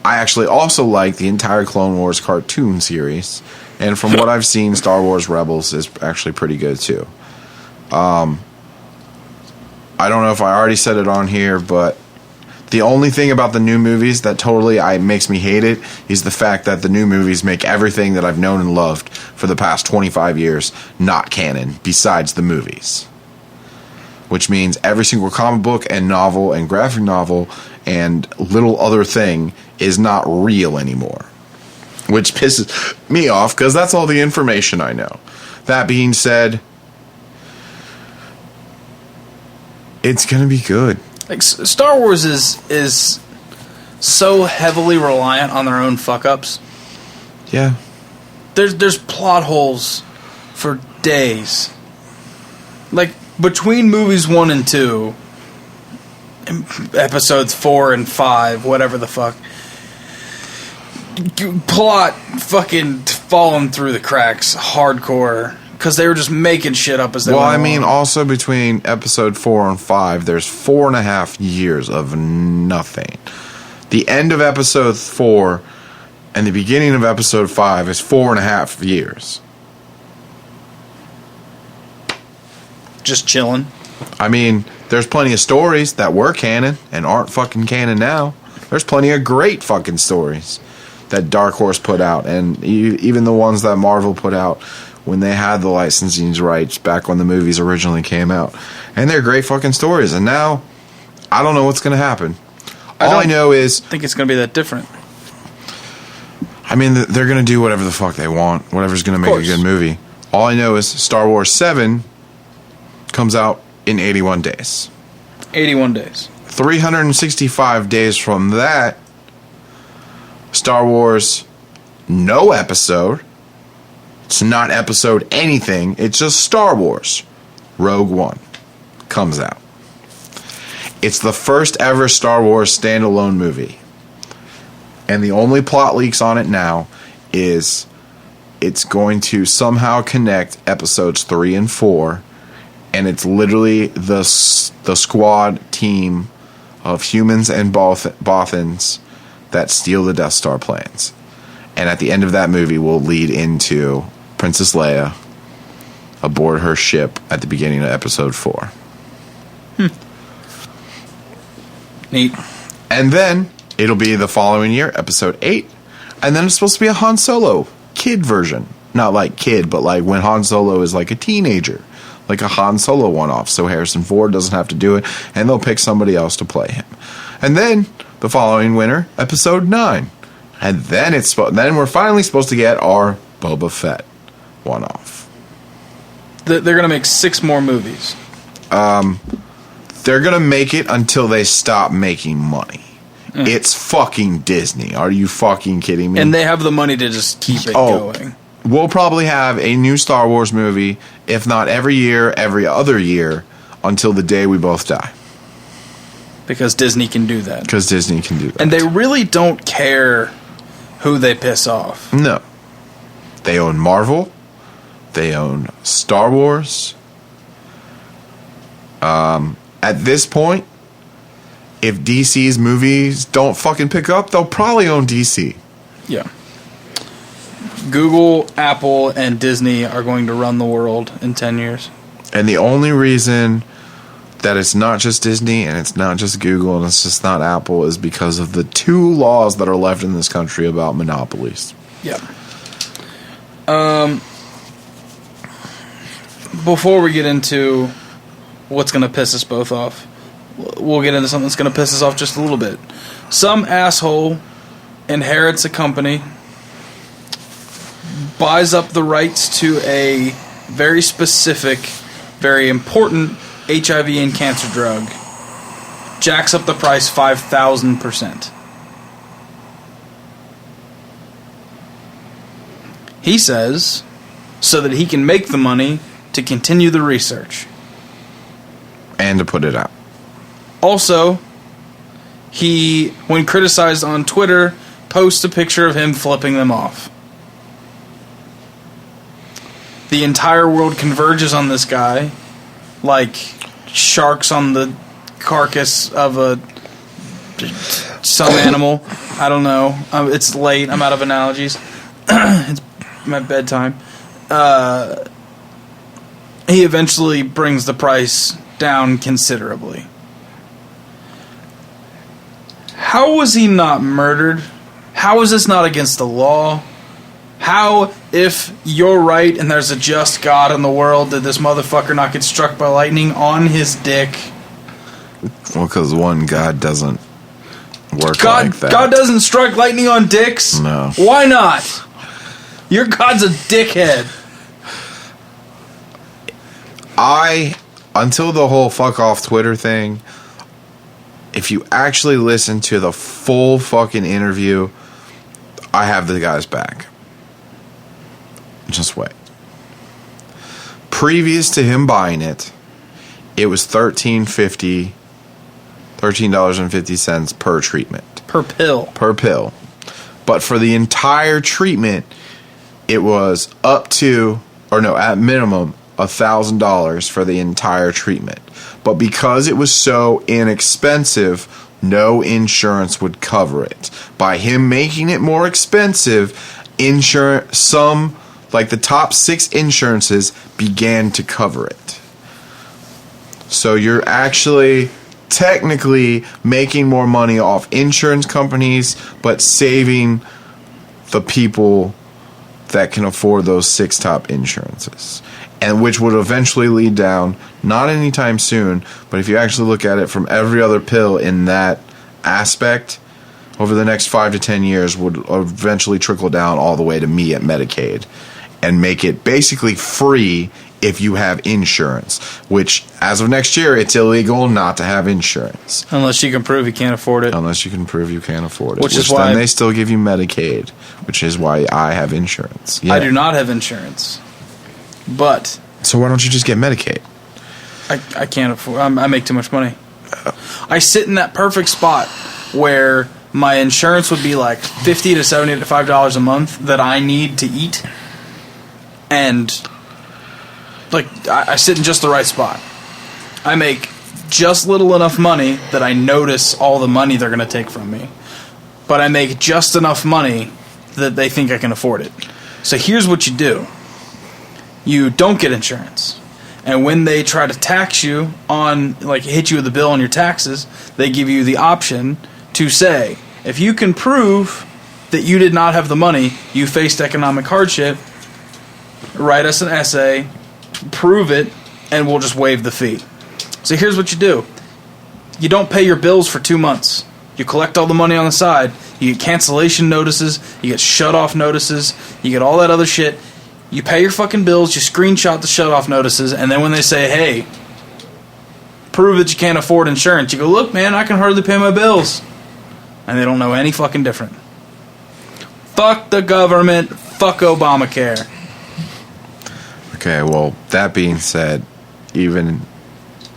I actually also like the entire Clone Wars cartoon series. And from what I've seen, Star Wars Rebels is actually pretty good, too. I don't know if I already said it on here, but The only thing about the new movies that totally makes me hate it is the fact that the new movies make everything that I've known and loved for the past 25 years not canon, besides the movies. Which means every single comic book and novel and graphic novel and little other thing is not real anymore. Which pisses me off, because that's all the information I know. That being said, it's going to be good. Like, Star Wars is so heavily reliant on their own fuck-ups. Yeah. There's plot holes for days. Like, between movies 1 and 2, episodes 4 and 5, whatever the fuck, plot fucking falling through the cracks hardcore. Because they were just making shit up as they went along. Well, I mean, also between episode 4 and 5, there's 4.5 years of nothing. The end of episode 4 and the beginning of episode 5 is 4.5 years. Just chilling. I mean, there's plenty of stories that were canon and aren't fucking canon now. There's plenty of great fucking stories that Dark Horse put out, and even the ones that Marvel put out when they had the licensing rights back when the movies originally came out. And they're great fucking stories. And now, I don't know what's going to happen. All I know is... I think it's going to be that different. I mean, they're going to do whatever the fuck they want. Whatever's going to make a good movie. All I know is Star Wars 7 comes out in 81 days. 81 days. 365 days from that, Star Wars no episode... It's not episode anything. It's just Star Wars. Rogue One comes out. It's the first ever Star Wars standalone movie. And the only plot leaks on it now is it's going to somehow connect episodes 3 and 4. And it's literally the squad team of humans and Bothans that steal the Death Star plans. And at the end of that movie will lead into Princess Leia aboard her ship at the beginning of episode 4. Neat. And then it'll be the following year, episode 8. And then it's supposed to be a Han Solo kid version. Not like kid, but like when Han Solo is like a teenager. Like a Han Solo one-off. So Harrison Ford doesn't have to do it. And they'll pick somebody else to play him. And then the following winter, episode 9. And then then we're finally supposed to get our Boba Fett one-off. They're going to make 6 more movies. They're going to make it until they stop making money. It's fucking Disney. Are you fucking kidding me? And they have the money to just keep it going. We'll probably have a new Star Wars movie, if not every year, every other year, until the day we both die. Because Disney can do that. Because Disney can do that. And they really don't care who they piss off. No. They own Marvel. They own Star Wars. At this point, if DC's movies don't fucking pick up, they'll probably own DC. Yeah. Google, Apple, and Disney are going to run the world in 10 years. And the only reason that it's not just Disney and it's not just Google and it's just not Apple is because of the 2 laws that are left in this country about monopolies. Yeah. Before we get into what's going to piss us both off, we'll get into something that's going to piss us off just a little bit. Some asshole inherits a company, buys up the rights to a very specific, very important HIV and cancer drug, jacks up the price 5,000%. He says, so that he can make the money to continue the research. And to put it out. Also, he, when criticized on Twitter, posts a picture of him flipping them off. The entire world converges on this guy like sharks on the carcass of some animal. I don't know. It's late. I'm out of analogies. It's my bedtime. He eventually brings the price down considerably. How was he not murdered? How is this not against the law? How, if you're right and there's a just God in the world, did this motherfucker not get struck by lightning on his dick? Well, because one, God doesn't work God, like that. God doesn't strike lightning on dicks? No. Why not? Your God's a dickhead. Until the whole fuck off Twitter thing, if you actually listen to the full fucking interview, I have the guy's back. Just wait. Previous to him buying it, it was $13.50 per treatment. Per pill. Per pill. But for the entire treatment, it was up to, or no, at minimum, $1,000 for the entire treatment. But because it was so inexpensive, no insurance would cover it. By him making it more expensive, like the top 6 insurances began to cover it. So you're actually technically making more money off insurance companies, but saving the people that can afford those 6 top insurances. And which would eventually lead down, not anytime soon, but if you actually look at it from every other pill in that aspect, over the next 5 to 10 years would eventually trickle down all the way to me at Medicaid and make it basically free if you have insurance, which as of next year, it's illegal not to have insurance. Unless you can prove you can't afford it. Unless you can prove you can't afford it. Which is why then they still give you Medicaid, which is why I have insurance. Yeah. I do not have insurance. But so why don't you just get Medicaid? I can't afford. I make too much money. I sit in that perfect spot where my insurance would be like $50 to $75 a month that I need to eat, and like I sit in just the right spot. I make just little enough money that I notice all the money they're going to take from me, but I make just enough money that they think I can afford it. So here's what you do. You don't get insurance. And when they try to tax you on, like hit you with a bill on your taxes, they give you the option to say, if you can prove that you did not have the money, you faced economic hardship, write us an essay, prove it, and we'll just waive the fee. So here's what you do. You don't pay your bills for 2 months. You collect all the money on the side. You get cancellation notices. You get shut-off notices. You get all that other shit. You pay your fucking bills, you screenshot the shut-off notices, and then when they say, hey, prove that you can't afford insurance, you go, look, man, I can hardly pay my bills. And they don't know any fucking different. Fuck the government. Fuck Obamacare. Okay, well, that being said, even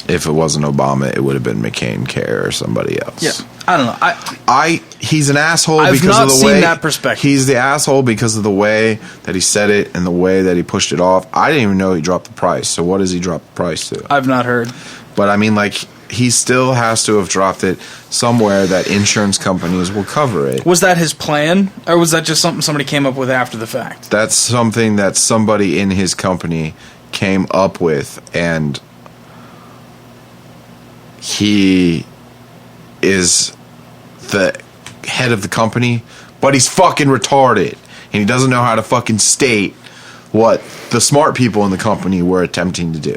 if it wasn't Obama, it would have been McCain Care or somebody else. Yeah, I don't know. He's an asshole I've because not of the seen way that perspective. He's the asshole because of the way that he said it and the way that he pushed it off. I didn't even know he dropped the price. So what does he drop the price to? I've not heard. But I mean, like, he still has to have dropped it somewhere that insurance companies will cover it. Was that his plan, or was that just something somebody came up with after the fact? That's something that somebody in his company came up with, and he is the head of the company, but he's fucking retarded, and he doesn't know how to fucking state what the smart people in the company were attempting to do.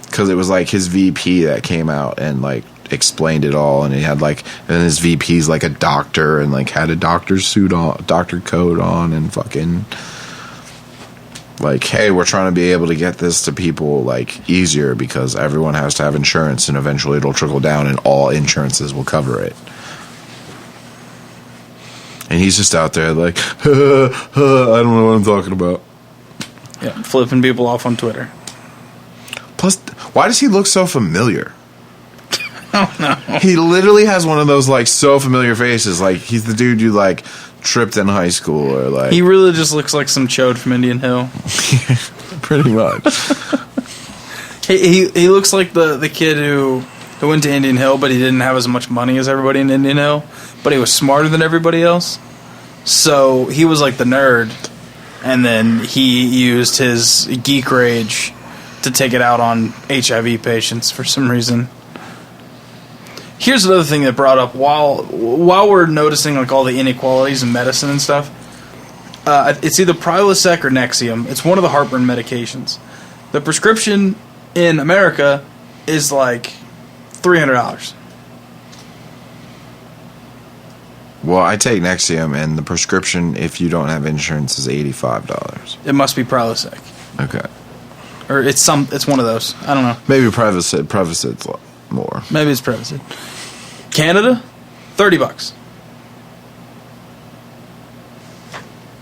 Because it was like his VP that came out and like explained it all, and he had like, and his VP's like a doctor and like had a doctor's suit on, doctor coat on, and fucking like, hey, we're trying to be able to get this to people like easier because everyone has to have insurance, and eventually it'll trickle down and all insurances will cover it. And he's just out there like, I don't know what I'm talking about. Yeah, flipping people off on Twitter. Plus, why does he look so familiar? Oh no. He literally has one of those like so familiar faces. Like he's the dude you like tripped in high school, or like He really just looks like some chode from Indian Hill. pretty much. He looks like the kid who went to Indian Hill, but he didn't have as much money as everybody in Indian Hill, but he was smarter than everybody else. So he was like the nerd, and then he used his geek rage to take it out on HIV patients for some reason. Here's another thing that brought up while we're noticing like all the inequalities in medicine and stuff. It's either Prilosec or Nexium. It's one of the heartburn medications. The prescription in America is like $300. Well, I take Nexium, and the prescription, if you don't have insurance, is $85. It must be Prilosec. Okay. Or it's one of those. I don't know. Maybe Prevacid's more. Maybe it's Prevacid. Canada, $30.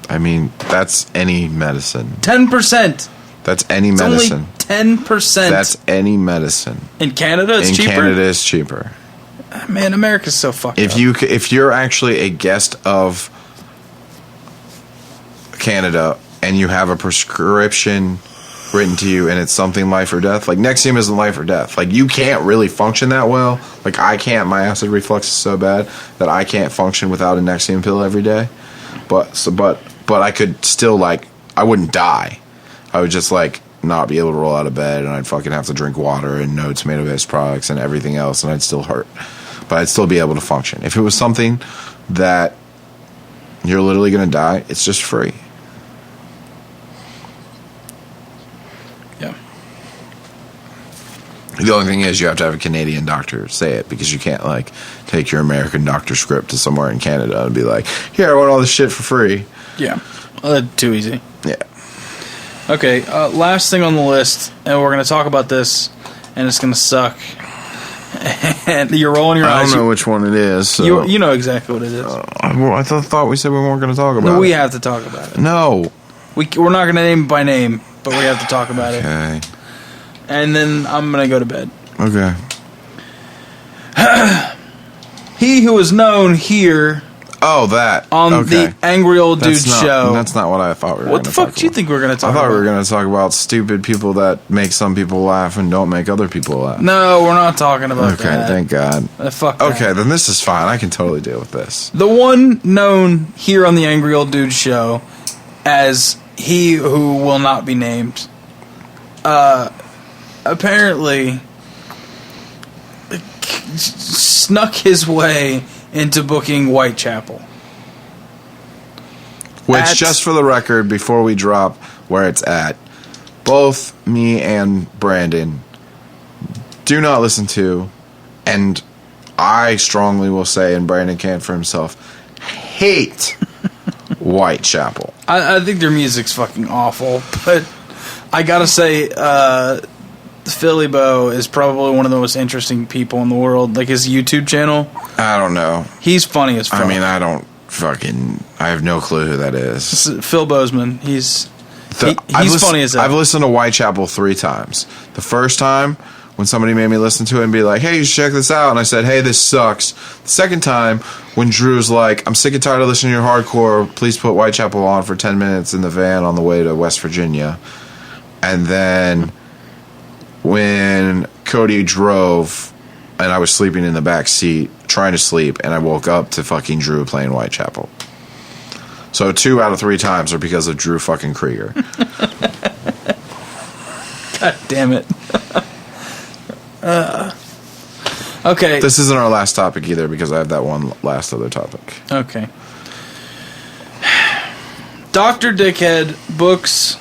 I mean, that's any medicine. 10%. That's any It's medicine. only 10%. That's any medicine. In Canada, it's cheaper. In Canada, it's cheaper. Man, America's so fucked up. If you're actually a guest of Canada and you have a prescription written to you and it's something life or death, like Nexium isn't life or death. Like, you can't really function that well. Like, I can't. My acid reflux is so bad that I can't function without a Nexium pill every day. But I could still, like, I wouldn't die. I would just, like, not be able to roll out of bed, and I'd fucking have to drink water and no tomato-based products and everything else, and I'd still hurt. But I'd still be able to function. If it was something that you're literally going to die, it's just free. Yeah. The only thing is you have to have a Canadian doctor say it, because you can't, like, take your American doctor script to somewhere in Canada and be like, here, I want all this shit for free. Yeah. Well, that's too easy. Yeah. Okay, last thing on the list, and we're going to talk about this, and it's going to suck. And you're rolling your eyes. I don't know which one it is. So. You know exactly what it is. I thought we said we weren't going to talk about it. No, we have to talk about it. No. We're not going to name it by name, but we have to talk about it. Okay. And then I'm going to go to bed. Okay. He who is known here... Oh, that. On the Angry Old Dude show. That's not what I thought we were going to talk about. What the fuck do you think we were going to talk about? I thought we were going to talk about stupid people that make some people laugh and don't make other people laugh. No, we're not talking about that. Okay, thank God. Fuck that. Okay, then this is fine. I can totally deal with this. The one known here on the Angry Old Dude show as he who will not be named, apparently snuck his way into booking Whitechapel. Which, just for the record, before we drop where it's at, both me and Brandon do not listen to, and I strongly will say, and Brandon can for himself, hate Whitechapel. I think their music's fucking awful, but I gotta say, Philly Bo is probably one of the most interesting people in the world. Like, his YouTube channel, I don't know. He's funny as fuck. I mean, I have no clue who that is. Phil Bozeman. He's funny as hell. I've listened to Whitechapel 3 times. The first time, when somebody made me listen to it and be like, hey, you should check this out, and I said, hey, this sucks. The second time, when Drew's like, I'm sick and tired of listening to your hardcore, please put Whitechapel on for 10 minutes in the van on the way to West Virginia. And then when Cody drove and I was sleeping in the back seat, trying to sleep, and I woke up to fucking Drew playing Whitechapel. So 2 out of 3 times are because of Drew fucking Krieger. God damn it. Okay. This isn't our last topic either, because I have that one last other topic. Okay. Dr. Dickhead books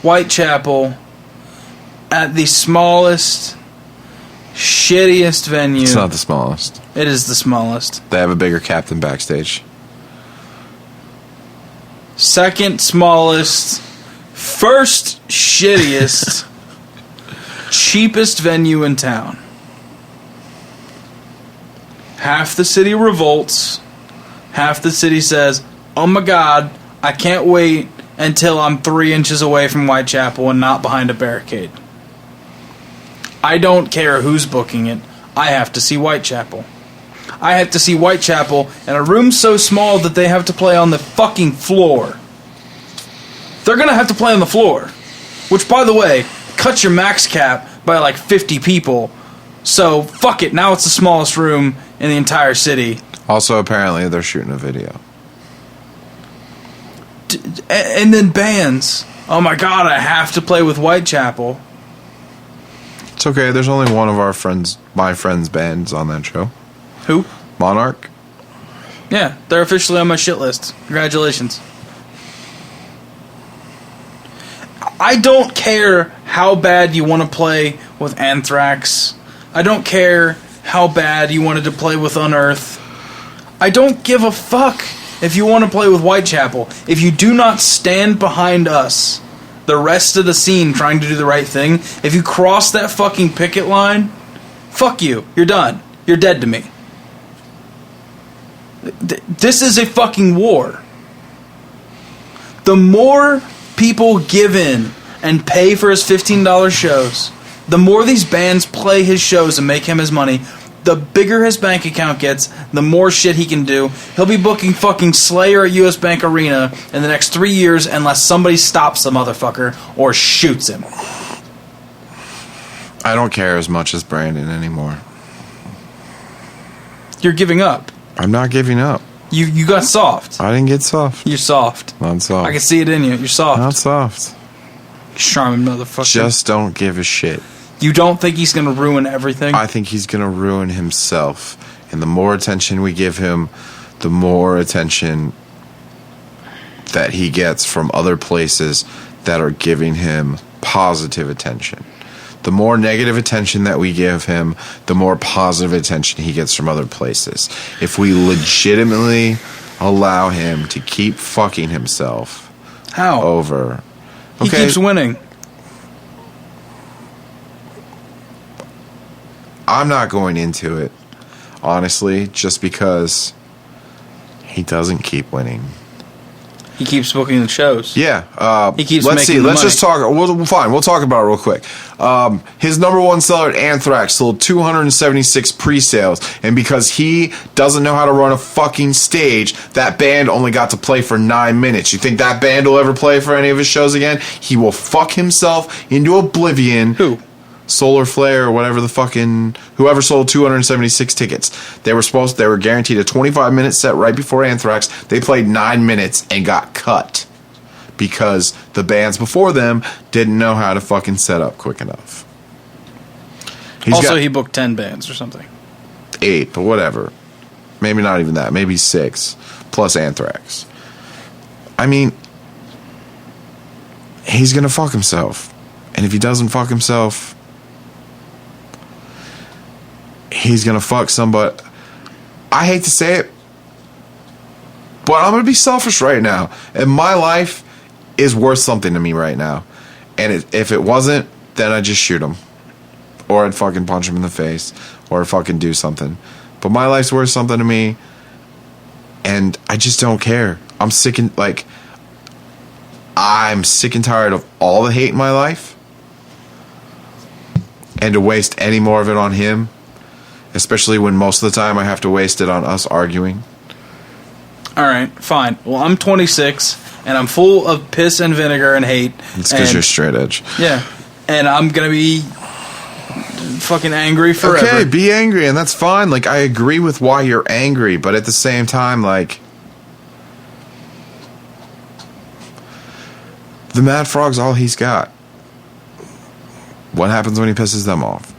Whitechapel at the smallest, shittiest venue. It's not the smallest. It is the smallest. They have a bigger captain backstage. Second smallest, first shittiest, cheapest venue in town. Half the city revolts. Half the city says, oh my God, I can't wait until I'm 3 inches away from Whitechapel and not behind a barricade. I don't care who's booking it. I have to see Whitechapel. I have to see Whitechapel in a room so small that they have to play on the fucking floor. They're going to have to play on the floor. Which, by the way, cuts your max cap by like 50 people. So, fuck it. Now it's the smallest room in the entire city. Also, apparently, they're shooting a video. And then bands. Oh my God, I have to play with Whitechapel. It's okay. There's only one of my friends' bands on that show. Who? Monarch. Yeah, they're officially on my shit list. Congratulations. I don't care how bad you want to play with Anthrax. I don't care how bad you wanted to play with Unearth. I don't give a fuck if you want to play with Whitechapel. If you do not stand behind us, the rest of the scene trying to do the right thing, if you cross that fucking picket line, fuck you. You're done. You're dead to me. This is a fucking war. The more people give in and pay for his $15 shows, the more these bands play his shows and make him his money, the bigger his bank account gets, the more shit he can do. He'll be booking fucking Slayer at US Bank Arena in the next 3 years unless somebody stops the motherfucker or shoots him. I don't care as much as Brandon anymore. You're giving up. I'm not giving up. You got soft. I didn't get soft. You're soft. Not soft. I can see it in you. You're soft. Not soft. Charming motherfucker. Just don't give a shit. You don't think he's going to ruin everything? I think he's going to ruin himself. And the more attention we give him, the more attention that he gets from other places that are giving him positive attention. The more negative attention that we give him, the more positive attention he gets from other places. If we legitimately allow him to keep fucking himself How? over. He keeps winning. I'm not going into it, honestly, just because he doesn't keep winning. He keeps booking the shows. Yeah. He keeps let's making see. the Let's money. just talk. Fine. We'll talk about it real quick. His number one seller at Anthrax sold 276 pre-sales, and because he doesn't know how to run a fucking stage, that band only got to play for 9 minutes. You think that band will ever play for any of his shows again? He will fuck himself into oblivion. Who? Solar Flare or whatever the fucking whoever sold 276 tickets. They were guaranteed a 25-minute set right before Anthrax. They played 9 minutes and got cut because the bands before them didn't know how to fucking set up quick enough. He booked 10 bands or something. 8, but whatever. Maybe not even that. Maybe 6 plus Anthrax. I mean, he's gonna fuck himself, and if he doesn't fuck himself, he's gonna fuck somebody. I hate to say it, but I'm gonna be selfish right now. And my life is worth something to me right now. And if it wasn't, then I'd just shoot him. Or I'd fucking punch him in the face. Or I'd fucking do something. But my life's worth something to me. And I just don't care. I'm sick and tired of all the hate in my life. And to waste any more of it on him, especially when most of the time I have to waste it on us arguing. All right, fine. Well, I'm 26, and I'm full of piss and vinegar and hate. It's because you're straight edge. Yeah, and I'm going to be fucking angry forever. Okay, be angry, and that's fine. Like, I agree with why you're angry, but at the same time, like, the Mad Frog's all he's got. What happens when he pisses them off?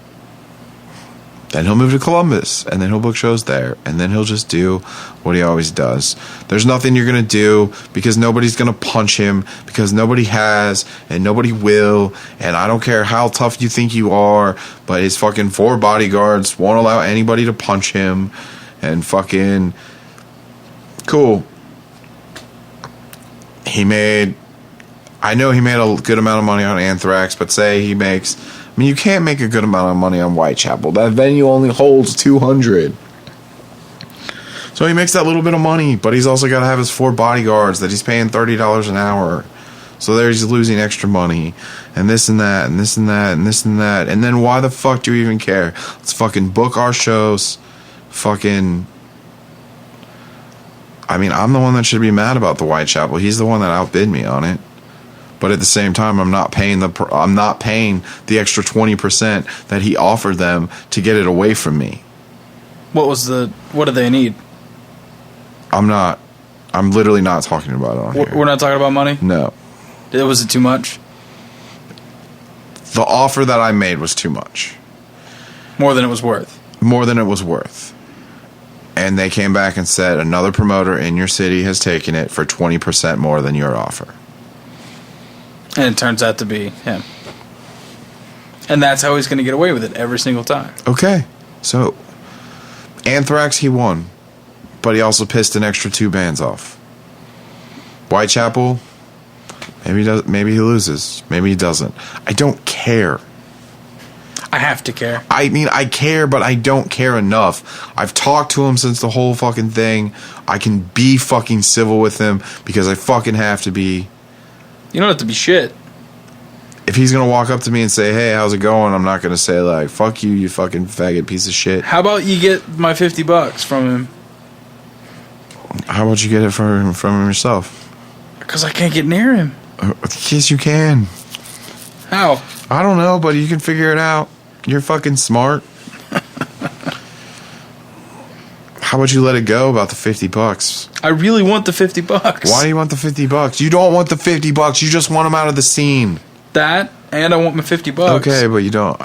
Then he'll move to Columbus, and then he'll book shows there, and then he'll just do what he always does. There's nothing you're going to do because nobody's going to punch him, because nobody has, and nobody will, and I don't care how tough you think you are, but his fucking 4 bodyguards won't allow anybody to punch him, and fucking... Cool. I know he made a good amount of money on Anthrax, but say he makes... I mean, you can't make a good amount of money on Whitechapel. That venue only holds 200. So he makes that little bit of money, but he's also got to have his 4 bodyguards that he's paying $30 an hour. So there he's losing extra money. And this and that, and this and that, and this and that. And then why the fuck do you even care? Let's fucking book our shows. Fucking... I mean, I'm the one that should be mad about the Whitechapel. He's the one that outbid me on it. But at the same time, I'm not paying the extra 20% that he offered them to get it away from me. What do they need? I'm literally not talking about it on here. We're not talking about money? No. Was it too much? The offer that I made was too much. More than it was worth. More than it was worth. And they came back and said, another promoter in your city has taken it for 20% more than your offer. And it turns out to be him. And that's how he's going to get away with it every single time. Okay. So, Anthrax, he won. But he also pissed an extra 2 bands off. Whitechapel, maybe he loses. Maybe he doesn't. I don't care. I have to care. I mean, I care, but I don't care enough. I've talked to him since the whole fucking thing. I can be fucking civil with him because I fucking have to be. You don't have to be shit. If he's going to walk up to me and say, hey, how's it going? I'm not going to say, like, fuck you, you fucking faggot piece of shit. How about you get my $50 from him? How about you get it from him yourself? Because I can't get near him. Yes, you can. How? I don't know, but you can figure it out. You're fucking smart. How about you let it go about the $50? I really want the $50. Why do you want the $50? You don't want the $50. You just want them out of the scene. That, and I want my $50. Okay, but you don't.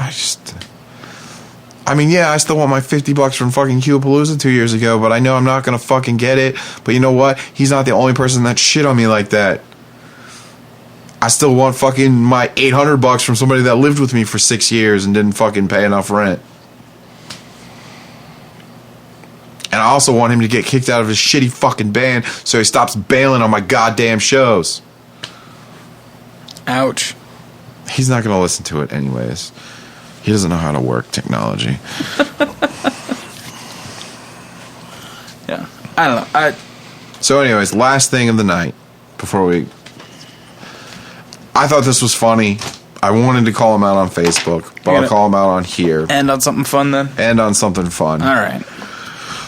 I mean, yeah, I still want my $50 from fucking Qapalooza 2 years ago, but I know I'm not gonna fucking get it. But you know what? He's not the only person that shit on me like that. I still want fucking my $800 from somebody that lived with me for 6 years and didn't fucking pay enough rent. And I also want him to get kicked out of his shitty fucking band so he stops bailing on my goddamn shows. Ouch. He's not going to listen to it anyways. He doesn't know how to work technology. Yeah. I don't know. So anyways, last thing of the night before we... I thought this was funny. I wanted to call him out on Facebook, but I'll call him out on here. End on something fun then? And on something fun. All right.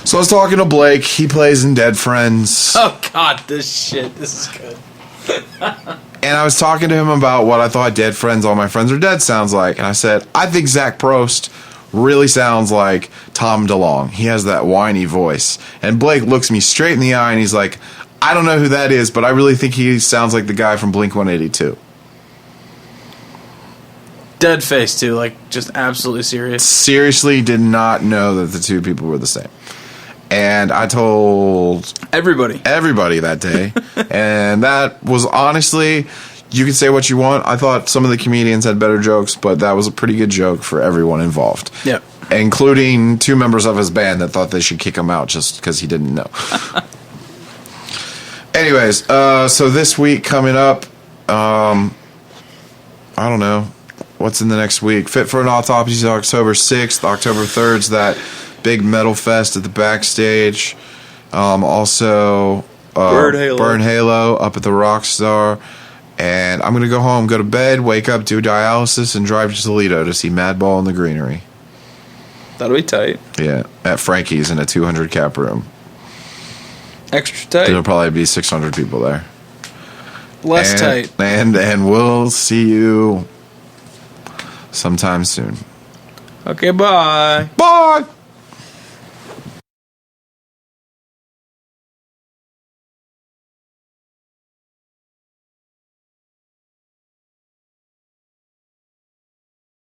So I was talking to Blake. He plays in Dead Friends. Oh, God, this is good. And I was talking to him about what I thought Dead Friends, All My Friends Are Dead sounds like. And I said, I think Zach Prost really sounds like Tom DeLonge. He has that whiny voice. And Blake looks me straight in the eye and he's like, I don't know who that is, but I really think he sounds like the guy from Blink-182. Dead face, too. Like, just absolutely serious. Seriously did not know that the two people were the same. And I told everybody that day. And that was honestly, you could say what you want. I thought some of the comedians had better jokes, but that was a pretty good joke for everyone involved. Yep. Including 2 members of his band that thought they should kick him out just because he didn't know. Anyways, so this week coming up, I don't know. What's in the next week? Fit for an Autopsy is October 6th. October 3rd's that big metal fest at the backstage. Also, Burn Halo up at the Rockstar. And I'm going to go home, go to bed, wake up, do dialysis, and drive to Toledo to see Madball in the Greenery. That'll be tight. Yeah, at Frankie's in a 200 cap room. Extra tight. There'll probably be 600 people there. Less tight. And we'll see you sometime soon. Okay, bye. Bye!